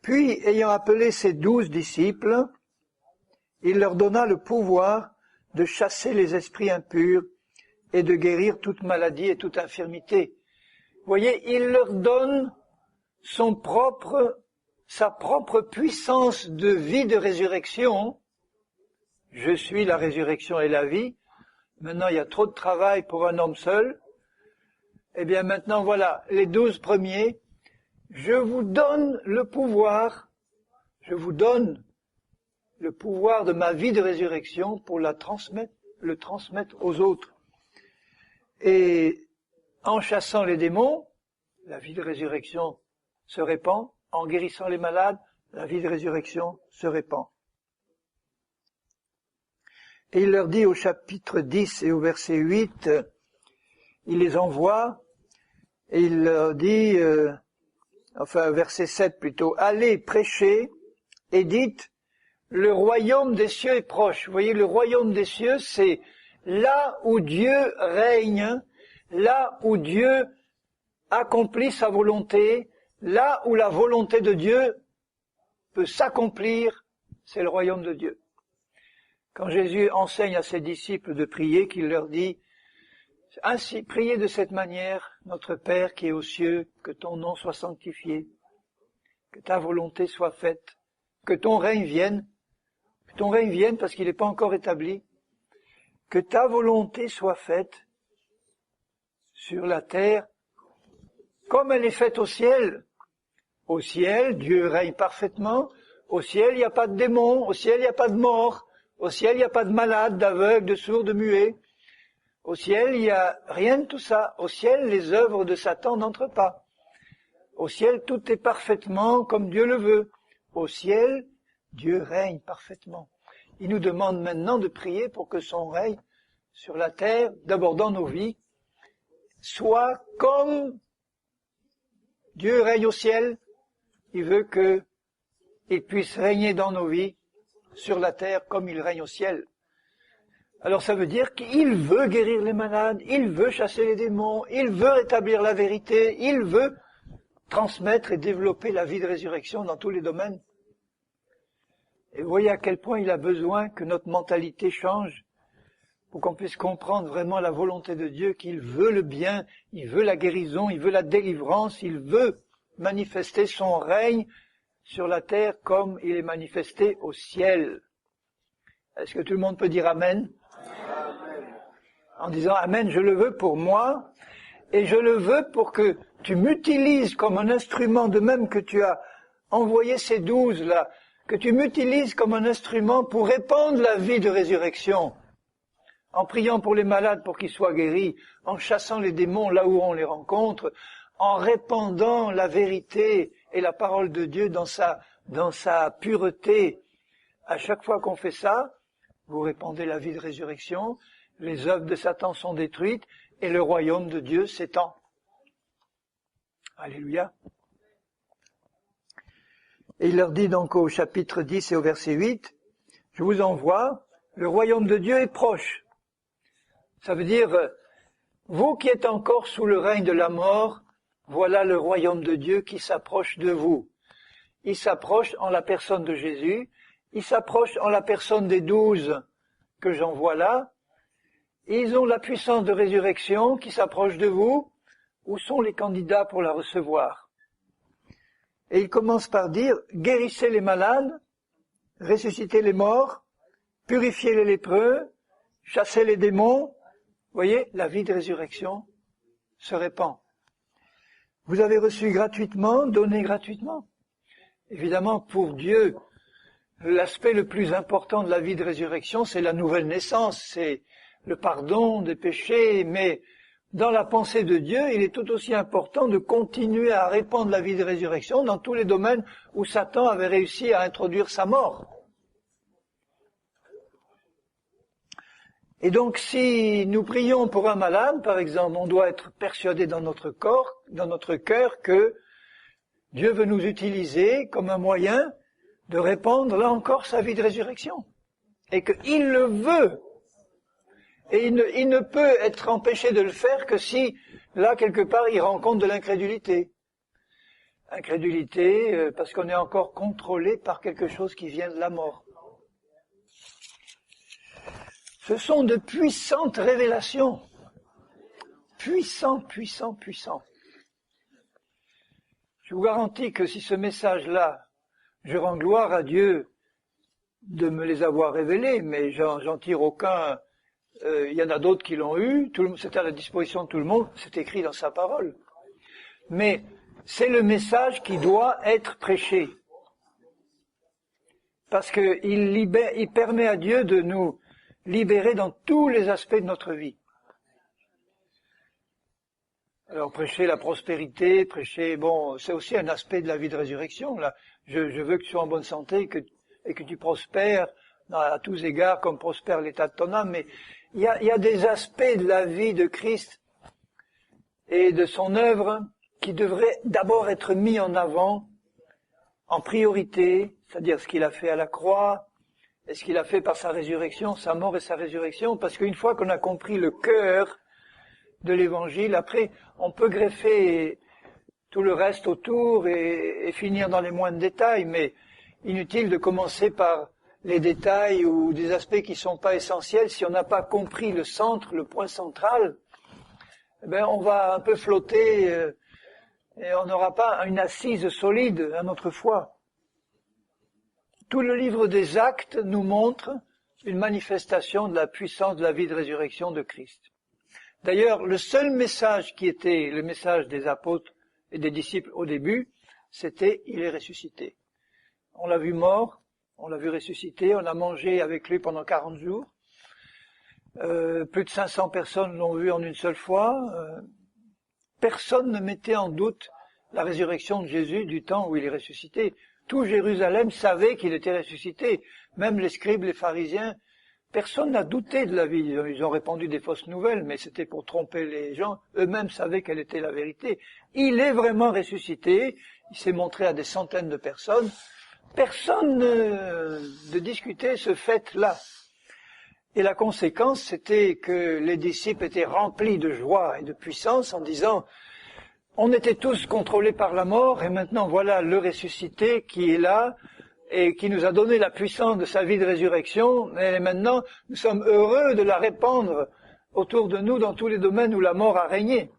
Puis, ayant appelé ses 12 disciples, il leur donna le pouvoir de chasser les esprits impurs et de guérir toute maladie et toute infirmité. Vous voyez, il leur donne sa propre puissance de vie de résurrection. Je suis la résurrection et la vie. Maintenant, il y a trop de travail pour un homme seul. Eh bien, maintenant, voilà, les 12 premiers. Je vous donne le pouvoir de ma vie de résurrection pour le transmettre aux autres. Et en chassant les démons, la vie de résurrection se répand. En guérissant les malades, la vie de résurrection se répand. Et il leur dit au chapitre 10 et au verset 8, il les envoie, et il leur dit, verset 7 plutôt, allez prêcher et dites, le royaume des cieux est proche. Vous voyez, le royaume des cieux, c'est là où Dieu règne, là où Dieu accomplit sa volonté, là où la volonté de Dieu peut s'accomplir, c'est le royaume de Dieu. Quand Jésus enseigne à ses disciples de prier, qu'il leur dit Ainsi, priez de cette manière, notre Père qui est aux cieux, que ton nom soit sanctifié, que ta volonté soit faite, que ton règne vienne parce qu'il n'est pas encore établi, que ta volonté soit faite sur la terre comme elle est faite au ciel. Au ciel, Dieu règne parfaitement. Au ciel, il n'y a pas de démons. Au ciel, il n'y a pas de morts. Au ciel, il n'y a pas de malades, d'aveugles, de sourds, de muets. Au ciel, il n'y a rien de tout ça. Au ciel, les œuvres de Satan n'entrent pas. Au ciel, tout est parfaitement comme Dieu le veut. Au ciel, Dieu règne parfaitement. Il nous demande maintenant de prier pour que son règne sur la terre, d'abord dans nos vies, soit comme Dieu règne au ciel. Il veut qu'il puisse régner dans nos vies, sur la terre, comme il règne au ciel. Alors ça veut dire qu'il veut guérir les malades, il veut chasser les démons, il veut rétablir la vérité, il veut transmettre et développer la vie de résurrection dans tous les domaines. Et vous voyez à quel point il a besoin que notre mentalité change pour qu'on puisse comprendre vraiment la volonté de Dieu, qu'il veut le bien, il veut la guérison, il veut la délivrance, il veut manifester son règne sur la terre comme il est manifesté au ciel. Est-ce que tout le monde peut dire Amen? En disant Amen, je le veux pour moi, et je le veux pour que tu m'utilises comme un instrument, de même que tu as envoyé ces 12 là, que tu m'utilises comme un instrument pour répandre la vie de résurrection, en priant pour les malades pour qu'ils soient guéris, en chassant les démons là où on les rencontre, en répandant la vérité et la parole de Dieu dans sa pureté. À chaque fois qu'on fait ça, vous répandez la vie de résurrection, les œuvres de Satan sont détruites et le royaume de Dieu s'étend. Alléluia. Et il leur dit donc au chapitre 10 et au verset 8, « Je vous envoie, le royaume de Dieu est proche. » Ça veut dire, vous qui êtes encore sous le règne de la mort, voilà le royaume de Dieu qui s'approche de vous. Il s'approche en la personne de Jésus, il s'approche en la personne des 12 que j'envoie là. Ils ont la puissance de résurrection qui s'approche de vous. Où sont les candidats pour la recevoir? Et il commence par dire, guérissez les malades, ressuscitez les morts, purifiez les lépreux, chassez les démons. Vous voyez, la vie de résurrection se répand. Vous avez reçu gratuitement, donné gratuitement. Évidemment, pour Dieu, l'aspect le plus important de la vie de résurrection, c'est la nouvelle naissance, c'est le pardon des péchés, mais dans la pensée de Dieu, il est tout aussi important de continuer à répandre la vie de résurrection dans tous les domaines où Satan avait réussi à introduire sa mort. Et donc, si nous prions pour un malade, par exemple, on doit être persuadé dans notre corps, dans notre cœur, que Dieu veut nous utiliser comme un moyen de répandre, là encore, sa vie de résurrection. Et qu'il le veut. Et il ne peut être empêché de le faire que si, là, quelque part, il rencontre de l'incrédulité. Incrédulité, parce qu'on est encore contrôlé par quelque chose qui vient de la mort. Ce sont de puissantes révélations. Puissant. Je vous garantis que si ce message-là, je rends gloire à Dieu de me les avoir révélés, mais j'en tire aucun. Il y en a d'autres qui l'ont eu, c'est à la disposition de tout le monde, c'est écrit dans sa parole. Mais c'est le message qui doit être prêché. Parce qu'il permet à Dieu de nous libérer dans tous les aspects de notre vie. Alors prêcher la prospérité, c'est aussi un aspect de la vie de résurrection. Là, je veux que tu sois en bonne santé et que tu prospères à tous égards comme prospère l'état de ton âme, mais il y a des aspects de la vie de Christ et de son œuvre qui devraient d'abord être mis en avant, en priorité, c'est-à-dire ce qu'il a fait à la croix, et ce qu'il a fait par sa résurrection, sa mort et sa résurrection, parce qu'une fois qu'on a compris le cœur de l'évangile, après on peut greffer tout le reste autour et finir dans les moindres détails, mais inutile de commencer par les détails ou des aspects qui ne sont pas essentiels si on n'a pas compris le centre, le point central. on va un peu flotter et on n'aura pas une assise solide à notre foi. Tout le livre des Actes nous montre une manifestation de la puissance de la vie de résurrection de Christ. D'ailleurs, le seul message qui était le message des apôtres et des disciples au début, c'était « il est ressuscité ». On l'a vu mort, on l'a vu ressuscité, on a mangé avec lui pendant 40 jours. Plus de 500 personnes l'ont vu en une seule fois. Personne ne mettait en doute la résurrection de Jésus du temps où il est ressuscité. Tout Jérusalem savait qu'il était ressuscité. Même les scribes, les pharisiens, personne n'a douté de la vie. Ils ont répandu des fausses nouvelles, mais c'était pour tromper les gens. Eux-mêmes savaient quelle était la vérité. Il est vraiment ressuscité. Il s'est montré à des centaines de personnes. Personne ne discutait ce fait-là. Et la conséquence, c'était que les disciples étaient remplis de joie et de puissance en disant « On était tous contrôlés par la mort et maintenant voilà le ressuscité qui est là et qui nous a donné la puissance de sa vie de résurrection et maintenant nous sommes heureux de la répandre autour de nous dans tous les domaines où la mort a régné. »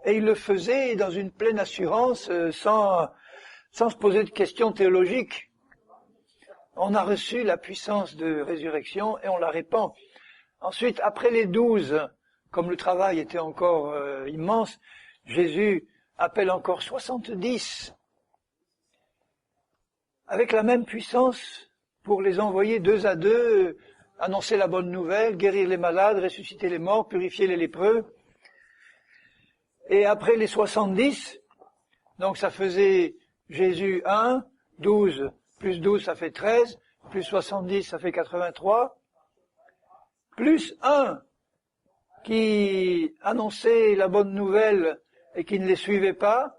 Et il le faisait dans une pleine assurance sans se poser de questions théologiques. On a reçu la puissance de résurrection et on la répand. Ensuite, après les 12, comme le travail était encore immense, Jésus appelle encore 70, avec la même puissance pour les envoyer 2 à 2, annoncer la bonne nouvelle, guérir les malades, ressusciter les morts, purifier les lépreux. Et après les 70, donc ça faisait Jésus 1, 12, plus 12, ça fait 13, plus 70, ça fait 83, plus 1 qui annonçait la bonne nouvelle et qui ne les suivait pas,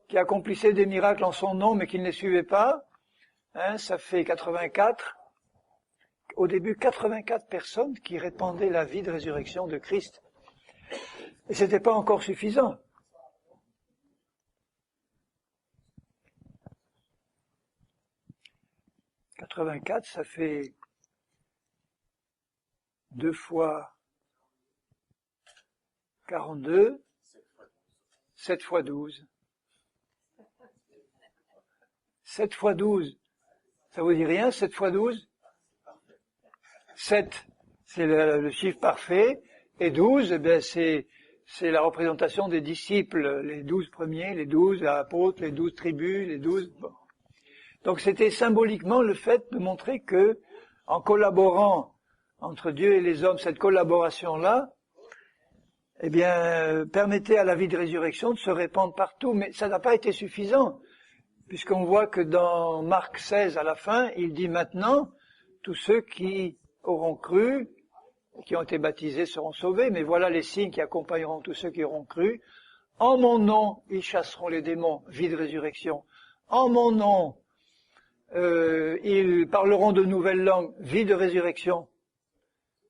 qui accomplissait des miracles en son nom mais qui ne les suivait pas, ça fait 84. Au début, 84 personnes qui répandaient la vie de résurrection de Christ. Et c'était pas encore suffisant. « 84, ça fait 2 fois 42, 7 fois 12. 7 fois 12, ça vous dit rien, 7 fois 12 ? 7, c'est le chiffre parfait, et 12, c'est la représentation des disciples, les 12 premiers, les 12 apôtres, les 12 tribus, les 12... Bon. Donc c'était symboliquement le fait de montrer que, en collaborant entre Dieu et les hommes, cette collaboration-là, permettait à la vie de résurrection de se répandre partout. Mais ça n'a pas été suffisant, puisqu'on voit que dans Marc 16, à la fin, il dit maintenant, tous ceux qui auront cru, qui ont été baptisés seront sauvés, mais voilà les signes qui accompagneront tous ceux qui auront cru. En mon nom, ils chasseront les démons, vie de résurrection. En mon nom, ils parleront de nouvelles langues, vie de résurrection.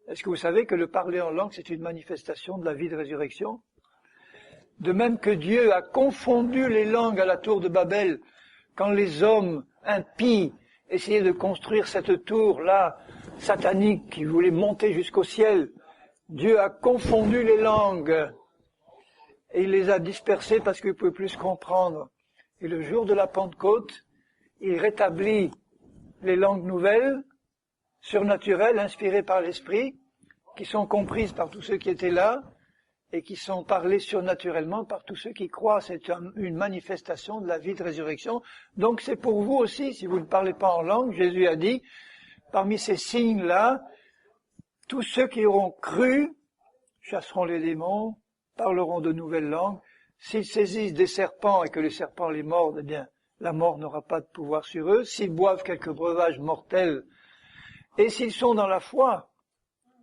Est-ce que vous savez que le parler en langue, c'est une manifestation de la vie de résurrection? De même que Dieu a confondu les langues à la tour de Babel, quand les hommes impies essayaient de construire cette tour-là, satanique, qui voulait monter jusqu'au ciel, Dieu a confondu les langues, et il les a dispersées parce qu'ils ne pouvaient plus se comprendre. Et le jour de la Pentecôte, il rétablit les langues nouvelles, surnaturelles, inspirées par l'Esprit, qui sont comprises par tous ceux qui étaient là, et qui sont parlées surnaturellement par tous ceux qui croient. C'est une manifestation de la vie de résurrection. Donc c'est pour vous aussi, si vous ne parlez pas en langue, Jésus a dit, parmi ces signes-là, tous ceux qui auront cru chasseront les démons, parleront de nouvelles langues. S'ils saisissent des serpents et que les serpents les mordent, eh bien, la mort n'aura pas de pouvoir sur eux. S'ils boivent quelques breuvages mortels, et s'ils sont dans la foi,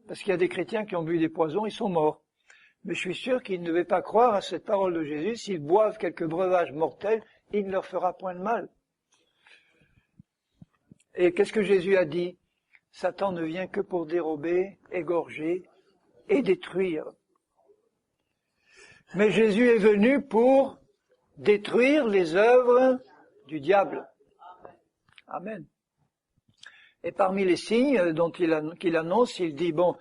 parce qu'il y a des chrétiens qui ont bu des poisons, ils sont morts. Mais je suis sûr qu'ils ne devaient pas croire à cette parole de Jésus. S'ils boivent quelques breuvages mortels, il ne leur fera point de mal. Et qu'est-ce que Jésus a dit? Satan ne vient que pour dérober, égorger et détruire. Mais Jésus est venu pour détruire les œuvres du diable. Amen. Et parmi les signes qu'il annonce, il dit, bon,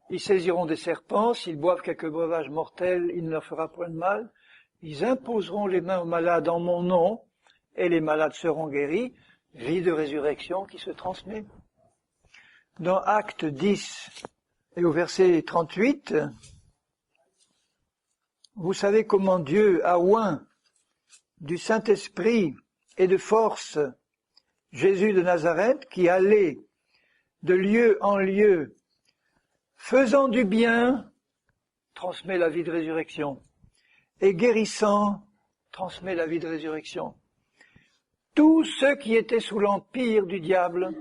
Ils saisiront des serpents, s'ils boivent quelques breuvages mortels, il ne leur fera point de mal. Ils imposeront les mains aux malades en mon nom, et les malades seront guéris. Vie de résurrection qui se transmet. Dans Actes 10 et au verset 38, vous savez comment Dieu a oint du Saint-Esprit et de force Jésus de Nazareth, qui allait de lieu en lieu, faisant du bien, transmet la vie de résurrection, et guérissant, transmet la vie de résurrection. Tous ceux qui étaient sous l'empire du diable,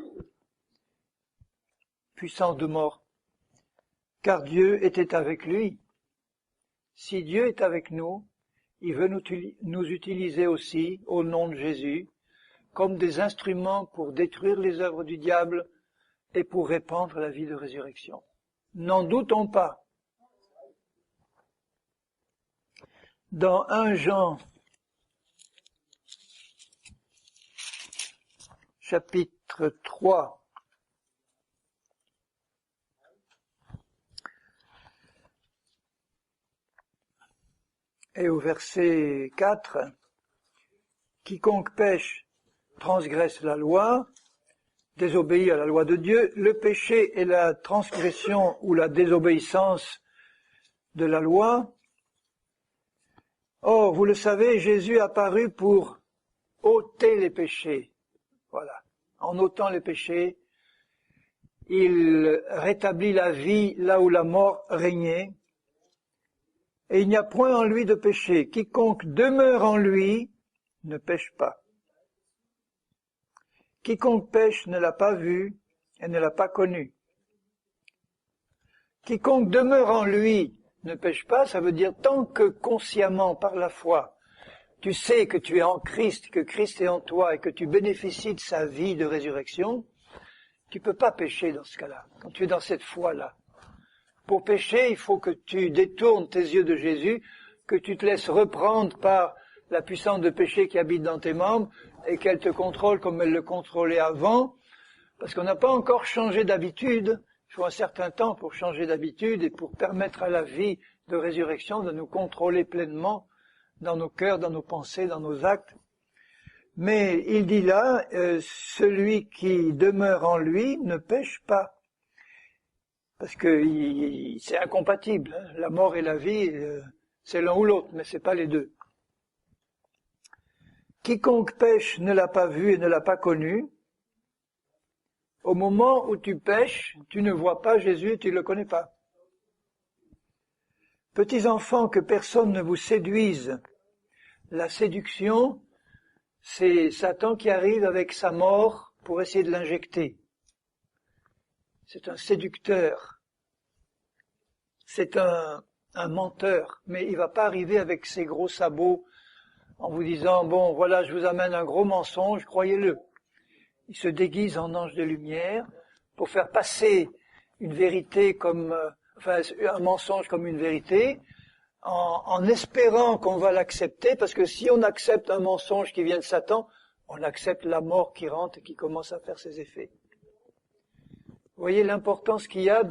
puissance de mort, car Dieu était avec lui. Si Dieu est avec nous, il veut nous utiliser aussi, au nom de Jésus, comme des instruments pour détruire les œuvres du diable et pour répandre la vie de résurrection. N'en doutons pas. Dans 1 Jean, chapitre 3, et au verset 4, quiconque pêche transgresse la loi, désobéit à la loi de Dieu. Le péché est la transgression ou la désobéissance de la loi. Or, vous le savez, Jésus apparut pour ôter les péchés. Voilà. En ôtant les péchés, il rétablit la vie là où la mort régnait. Et il n'y a point en lui de péché. Quiconque demeure en lui ne pêche pas. Quiconque pêche ne l'a pas vu et ne l'a pas connu. Quiconque demeure en lui ne pêche pas, ça veut dire tant que consciemment, par la foi, tu sais que tu es en Christ, que Christ est en toi et que tu bénéficies de sa vie de résurrection, tu ne peux pas pécher dans ce cas-là, quand tu es dans cette foi-là. Pour pécher, il faut que tu détournes tes yeux de Jésus, que tu te laisses reprendre par la puissance de péché qui habite dans tes membres et qu'elle te contrôle comme elle le contrôlait avant, parce qu'on n'a pas encore changé d'habitude. Il faut un certain temps pour changer d'habitude et pour permettre à la vie de résurrection de nous contrôler pleinement dans nos cœurs, dans nos pensées, dans nos actes. Mais il dit là, celui qui demeure en lui ne pêche pas. Parce que c'est incompatible. Hein. La mort et la vie, c'est l'un ou l'autre, mais c'est pas les deux. Quiconque pêche ne l'a pas vu et ne l'a pas connu. Au moment où tu pêches, tu ne vois pas Jésus et tu ne le connais pas. Petits enfants, que personne ne vous séduise. La séduction, c'est Satan qui arrive avec sa mort pour essayer de l'injecter. C'est un séducteur. C'est un menteur. Mais il ne va pas arriver avec ses gros sabots en vous disant, bon, voilà, je vous amène un gros mensonge, croyez-le. Il se déguise en ange de lumière pour faire passer une vérité comme, un mensonge comme une vérité, en espérant qu'on va l'accepter, parce que si on accepte un mensonge qui vient de Satan, on accepte la mort qui rentre et qui commence à faire ses effets. Vous voyez l'importance qu'il y a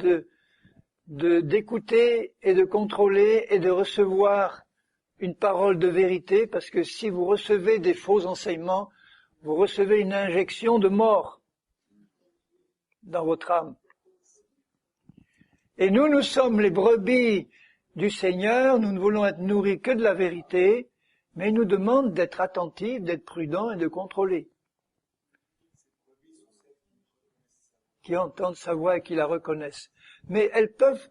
d'écouter et de contrôler et de recevoir une parole de vérité, parce que si vous recevez des faux enseignements, vous recevez une injection de mort dans votre âme. Et nous sommes les brebis du Seigneur, nous ne voulons être nourris que de la vérité, mais il nous demande d'être attentifs, d'être prudents et de contrôler. Qui entendent sa voix et qui la reconnaissent. Mais elles peuvent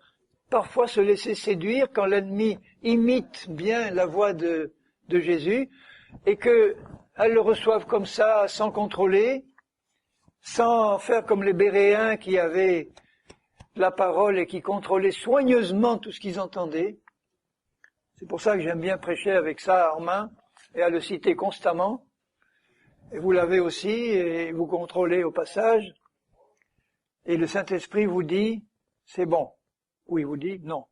parfois se laisser séduire quand l'ennemi imite bien la voix de Jésus et qu'elles le reçoivent comme ça, sans contrôler, sans faire comme les Béréens qui avaient la parole et qui contrôlaient soigneusement tout ce qu'ils entendaient. C'est pour ça que j'aime bien prêcher avec ça en main et à le citer constamment. Et vous l'avez aussi et vous contrôlez au passage. Et le Saint-Esprit vous dit, c'est bon. Ou il vous dit, non.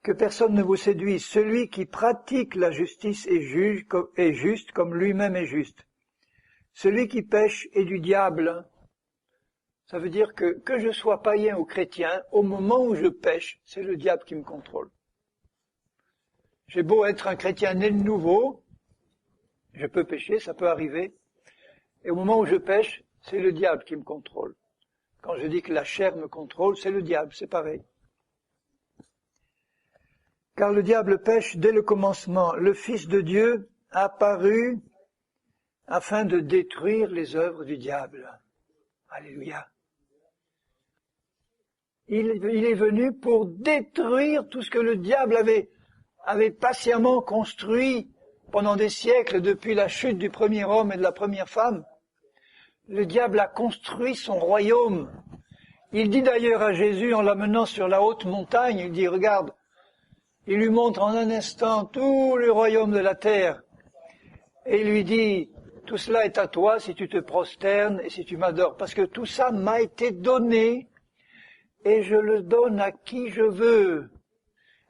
Que personne ne vous séduise. Celui qui pratique la justice est juste comme lui-même est juste. Celui qui pêche est du diable. Ça veut dire que je sois païen ou chrétien, au moment où je pêche, c'est le diable qui me contrôle. J'ai beau être un chrétien né de nouveau, je peux pécher, ça peut arriver, et au moment où je pêche, c'est le diable qui me contrôle. Quand je dis que la chair me contrôle, c'est le diable, c'est pareil. Car le diable pêche dès le commencement. Le Fils de Dieu a apparu afin de détruire les œuvres du diable. Alléluia. Il est venu pour détruire tout ce que le diable avait patiemment construit pendant des siècles depuis la chute du premier homme et de la première femme. Le diable a construit son royaume. Il dit d'ailleurs à Jésus, en l'amenant sur la haute montagne, il dit, regarde, il lui montre en un instant tout le royaume de la terre. Et il lui dit, tout cela est à toi si tu te prosternes et si tu m'adores, parce que tout ça m'a été donné et je le donne à qui je veux.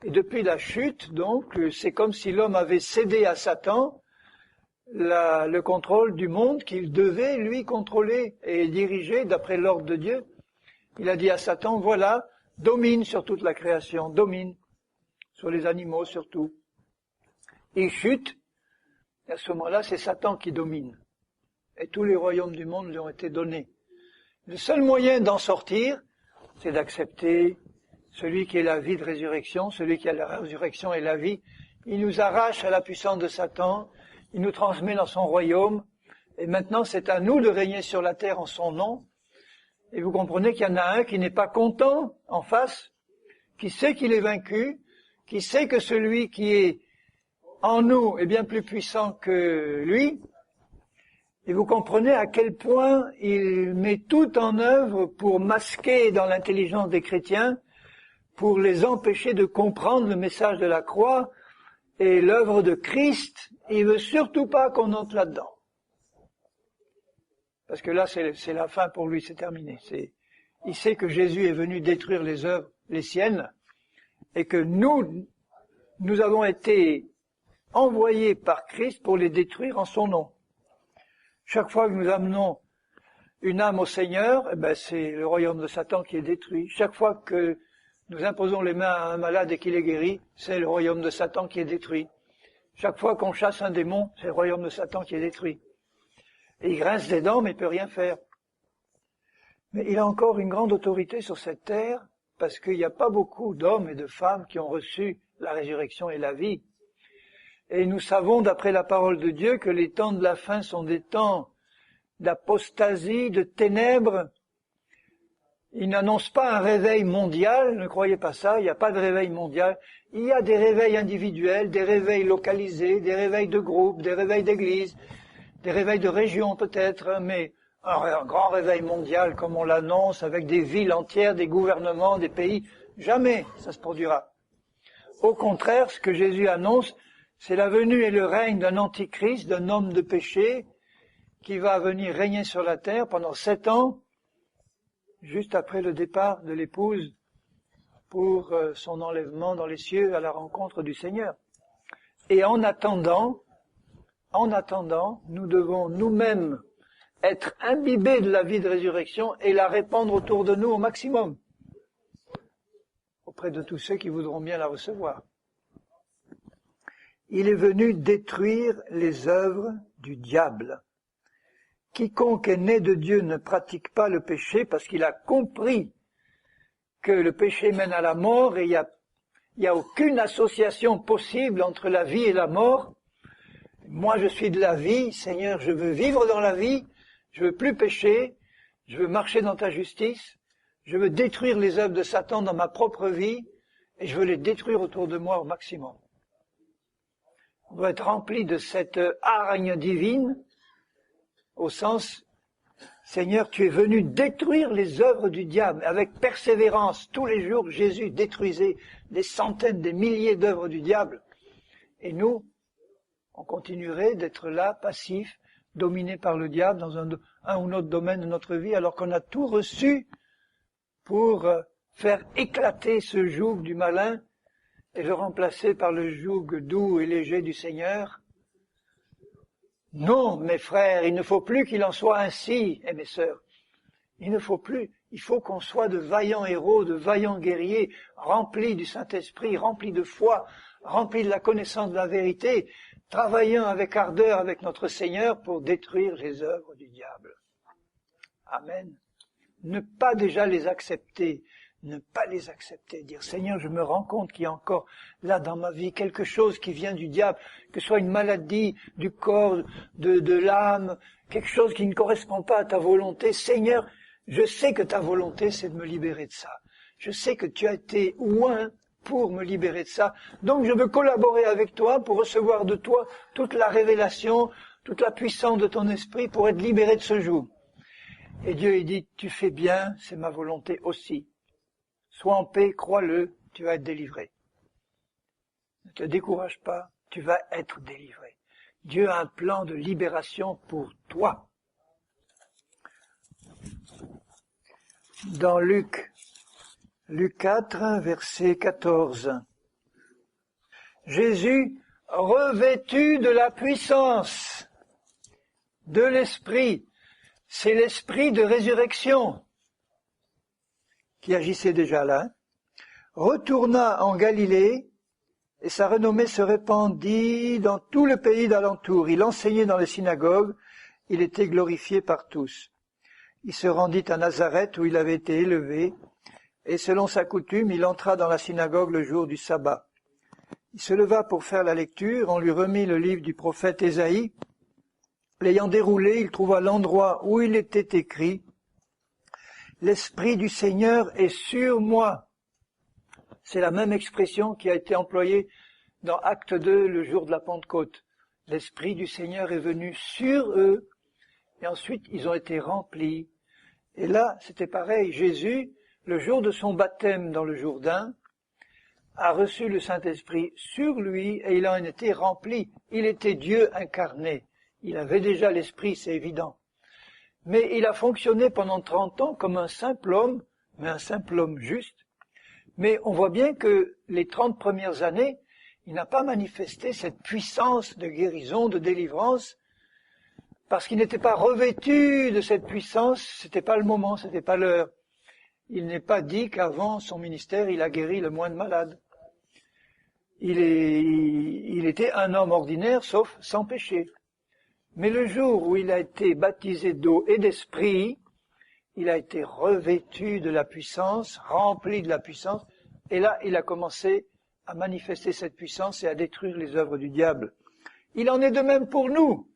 Et depuis la chute, donc, c'est comme si l'homme avait cédé à Satan le contrôle du monde qu'il devait, lui, contrôler et diriger d'après l'ordre de Dieu. Il a dit à Satan, voilà, domine sur toute la création, domine sur les animaux surtout. Il chute, et à ce moment-là, c'est Satan qui domine. Et tous les royaumes du monde lui ont été donnés. Le seul moyen d'en sortir, c'est d'accepter celui qui est la vie de résurrection, celui qui a la résurrection et la vie. Il nous arrache à la puissance de Satan, il nous transmet dans son royaume, et maintenant c'est à nous de régner sur la terre en son nom. Et vous comprenez qu'il y en a un qui n'est pas content en face, qui sait qu'il est vaincu, qui sait que celui qui est en nous est bien plus puissant que lui. Et vous comprenez à quel point il met tout en œuvre pour masquer dans l'intelligence des chrétiens, pour les empêcher de comprendre le message de la croix et l'œuvre de Christ. Il veut surtout pas qu'on entre là-dedans. Parce que là, c'est la fin pour lui, c'est terminé. Il sait que Jésus est venu détruire les œuvres, les siennes, et que nous avons été envoyés par Christ pour les détruire en son nom. Chaque fois que nous amenons une âme au Seigneur, c'est le royaume de Satan qui est détruit. Chaque fois que nous imposons les mains à un malade et qu'il est guéri, c'est le royaume de Satan qui est détruit. Chaque fois qu'on chasse un démon, c'est le royaume de Satan qui est détruit. Et il grince des dents, mais il ne peut rien faire. Mais il a encore une grande autorité sur cette terre, parce qu'il n'y a pas beaucoup d'hommes et de femmes qui ont reçu la résurrection et la vie. Et nous savons, d'après la parole de Dieu, que les temps de la fin sont des temps d'apostasie, de ténèbres. Il n'annonce pas un réveil mondial, ne croyez pas ça, il n'y a pas de réveil mondial. Il y a des réveils individuels, des réveils localisés, des réveils de groupes, des réveils d'églises, des réveils de régions peut-être, mais un grand réveil mondial comme on l'annonce avec des villes entières, des gouvernements, des pays, jamais ça se produira. Au contraire, ce que Jésus annonce, c'est la venue et le règne d'un antichrist, d'un homme de péché, qui va venir régner sur la terre pendant 7 ans, juste après le départ de l'épouse pour son enlèvement dans les cieux à la rencontre du Seigneur. Et en attendant, nous devons nous-mêmes être imbibés de la vie de résurrection et la répandre autour de nous au maximum, auprès de tous ceux qui voudront bien la recevoir. Il est venu détruire les œuvres du diable. Quiconque est né de Dieu ne pratique pas le péché parce qu'il a compris que le péché mène à la mort et il n'y a aucune association possible entre la vie et la mort. Moi, je suis de la vie, Seigneur, je veux vivre dans la vie, je veux plus pécher, je veux marcher dans ta justice, je veux détruire les œuvres de Satan dans ma propre vie et je veux les détruire autour de moi au maximum. On doit être rempli de cette hargne divine, au sens, Seigneur, tu es venu détruire les œuvres du diable. Avec persévérance, tous les jours, Jésus détruisait des centaines, des milliers d'œuvres du diable. Et nous, on continuerait d'être là, passifs, dominés par le diable dans un ou autre domaine de notre vie, alors qu'on a tout reçu pour faire éclater ce joug du malin et le remplacer par le joug doux et léger du Seigneur. Non, mes frères, il ne faut plus qu'il en soit ainsi, et mes sœurs. Il ne faut plus. Il faut qu'on soit de vaillants héros, de vaillants guerriers, remplis du Saint-Esprit, remplis de foi, remplis de la connaissance de la vérité, travaillant avec ardeur avec notre Seigneur pour détruire les œuvres du diable. Amen. Ne pas déjà les accepter. Ne pas les accepter, dire Seigneur, je me rends compte qu'il y a encore là dans ma vie quelque chose qui vient du diable, que ce soit une maladie du corps, de l'âme, quelque chose qui ne correspond pas à ta volonté. Seigneur, je sais que ta volonté c'est de me libérer de ça. Je sais que tu as été oint pour me libérer de ça. Donc je veux collaborer avec toi pour recevoir de toi toute la révélation, toute la puissance de ton esprit pour être libéré de ce joug. Et Dieu il dit, tu fais bien, c'est ma volonté aussi. Sois en paix, crois-le, tu vas être délivré. Ne te décourage pas, tu vas être délivré. Dieu a un plan de libération pour toi. Dans Luc 4, verset 14. Jésus, revêtu de la puissance de l'Esprit, c'est l'Esprit de résurrection qui agissait déjà là, retourna en Galilée, et sa renommée se répandit dans tout le pays d'alentour. Il enseignait dans les synagogues, il était glorifié par tous. Il se rendit à Nazareth où il avait été élevé, et selon sa coutume, il entra dans la synagogue le jour du sabbat. Il se leva pour faire la lecture, on lui remit le livre du prophète Ésaïe. L'ayant déroulé, il trouva l'endroit où il était écrit « L'Esprit du Seigneur est sur moi ». C'est la même expression qui a été employée dans Acte 2, le jour de la Pentecôte. L'Esprit du Seigneur est venu sur eux, et ensuite ils ont été remplis. Et là, c'était pareil, Jésus, le jour de son baptême dans le Jourdain, a reçu le Saint-Esprit sur lui, et il en était rempli. Il était Dieu incarné. Il avait déjà l'Esprit, c'est évident. Mais il a fonctionné pendant 30 ans comme un simple homme, mais un simple homme juste. Mais on voit bien que les 30 premières années, il n'a pas manifesté cette puissance de guérison, de délivrance, parce qu'il n'était pas revêtu de cette puissance, c'était pas le moment, c'était pas l'heure. Il n'est pas dit qu'avant son ministère, il a guéri le moins de malades. Il était un homme ordinaire, sauf sans péché. Mais le jour où il a été baptisé d'eau et d'esprit, il a été revêtu de la puissance, rempli de la puissance, et là, il a commencé à manifester cette puissance et à détruire les œuvres du diable. Il en est de même pour nous.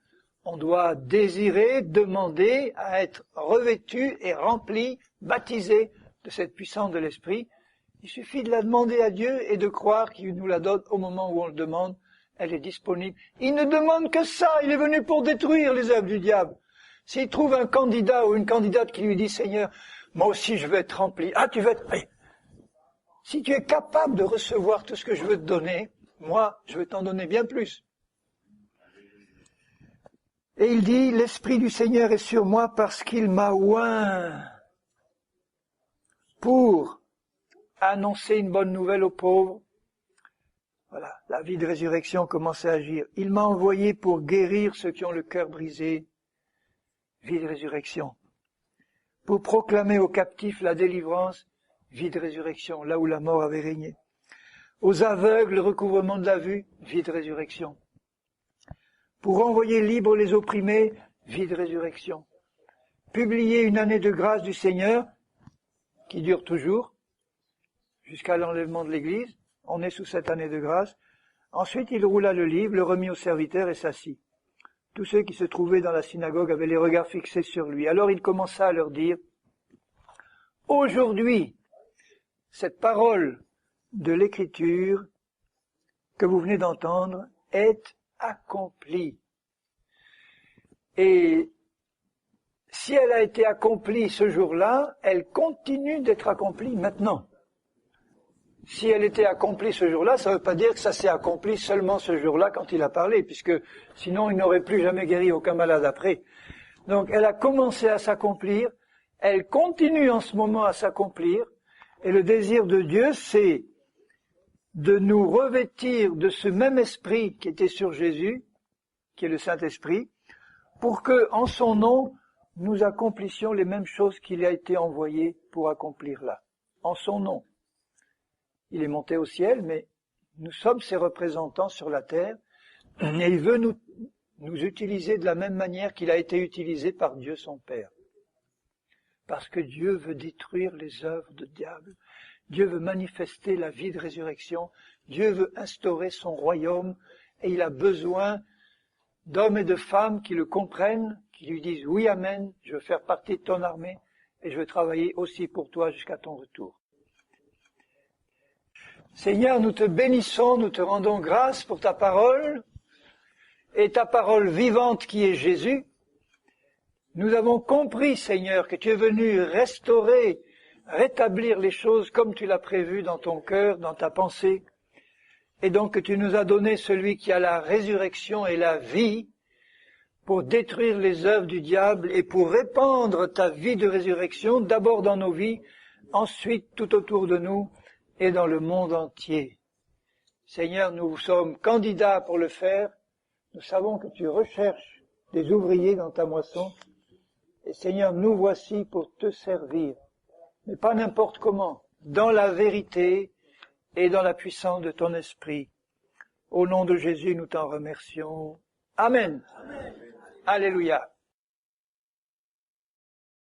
On doit désirer, demander à être revêtu et rempli, baptisé de cette puissance de l'esprit. Il suffit de la demander à Dieu et de croire qu'il nous la donne au moment où on le demande. Elle est disponible. Il ne demande que ça. Il est venu pour détruire les œuvres du diable. S'il trouve un candidat ou une candidate qui lui dit, Seigneur, moi aussi je veux être rempli. Ah, tu veux être... Si tu es capable de recevoir tout ce que je veux te donner, moi, je vais t'en donner bien plus. Et il dit, l'Esprit du Seigneur est sur moi parce qu'il m'a oint pour annoncer une bonne nouvelle aux pauvres. Voilà, la vie de résurrection commence à agir. Il m'a envoyé pour guérir ceux qui ont le cœur brisé. Vie de résurrection. Pour proclamer aux captifs la délivrance. Vie de résurrection, là où la mort avait régné. Aux aveugles, le recouvrement de la vue. Vie de résurrection. Pour envoyer libres les opprimés. Vie de résurrection. Publier une année de grâce du Seigneur, qui dure toujours, jusqu'à l'enlèvement de l'Église. On est sous cette année de grâce. Ensuite, il roula le livre, le remit au serviteur et s'assit. Tous ceux qui se trouvaient dans la synagogue avaient les regards fixés sur lui. Alors il commença à leur dire, « Aujourd'hui, cette parole de l'Écriture que vous venez d'entendre est accomplie. » Et si elle a été accomplie ce jour-là, elle continue d'être accomplie maintenant. Si elle était accomplie ce jour-là, ça ne veut pas dire que ça s'est accompli seulement ce jour-là quand il a parlé, puisque sinon il n'aurait plus jamais guéri aucun malade après. Donc elle a commencé à s'accomplir, elle continue en ce moment à s'accomplir, et le désir de Dieu, c'est de nous revêtir de ce même esprit qui était sur Jésus, qui est le Saint-Esprit, pour que, en son nom, nous accomplissions les mêmes choses qu'il a été envoyé pour accomplir là, en son nom. Il est monté au ciel, mais nous sommes ses représentants sur la terre, et il veut nous utiliser de la même manière qu'il a été utilisé par Dieu son Père. Parce que Dieu veut détruire les œuvres du diable, Dieu veut manifester la vie de résurrection, Dieu veut instaurer son royaume, et il a besoin d'hommes et de femmes qui le comprennent, qui lui disent « Oui, Amen, je veux faire partie de ton armée, et je veux travailler aussi pour toi jusqu'à ton retour. » Seigneur, nous te bénissons, nous te rendons grâce pour ta parole, et ta parole vivante qui est Jésus. Nous avons compris, Seigneur, que tu es venu restaurer, rétablir les choses comme tu l'as prévu dans ton cœur, dans ta pensée, et donc que tu nous as donné celui qui a la résurrection et la vie pour détruire les œuvres du diable et pour répandre ta vie de résurrection, d'abord dans nos vies, ensuite tout autour de nous et dans le monde entier. Seigneur, nous sommes candidats pour le faire. Nous savons que tu recherches des ouvriers dans ta moisson. Et Seigneur, nous voici pour te servir, mais pas n'importe comment, dans la vérité et dans la puissance de ton esprit. Au nom de Jésus, nous t'en remercions. Amen. Amen. Alléluia.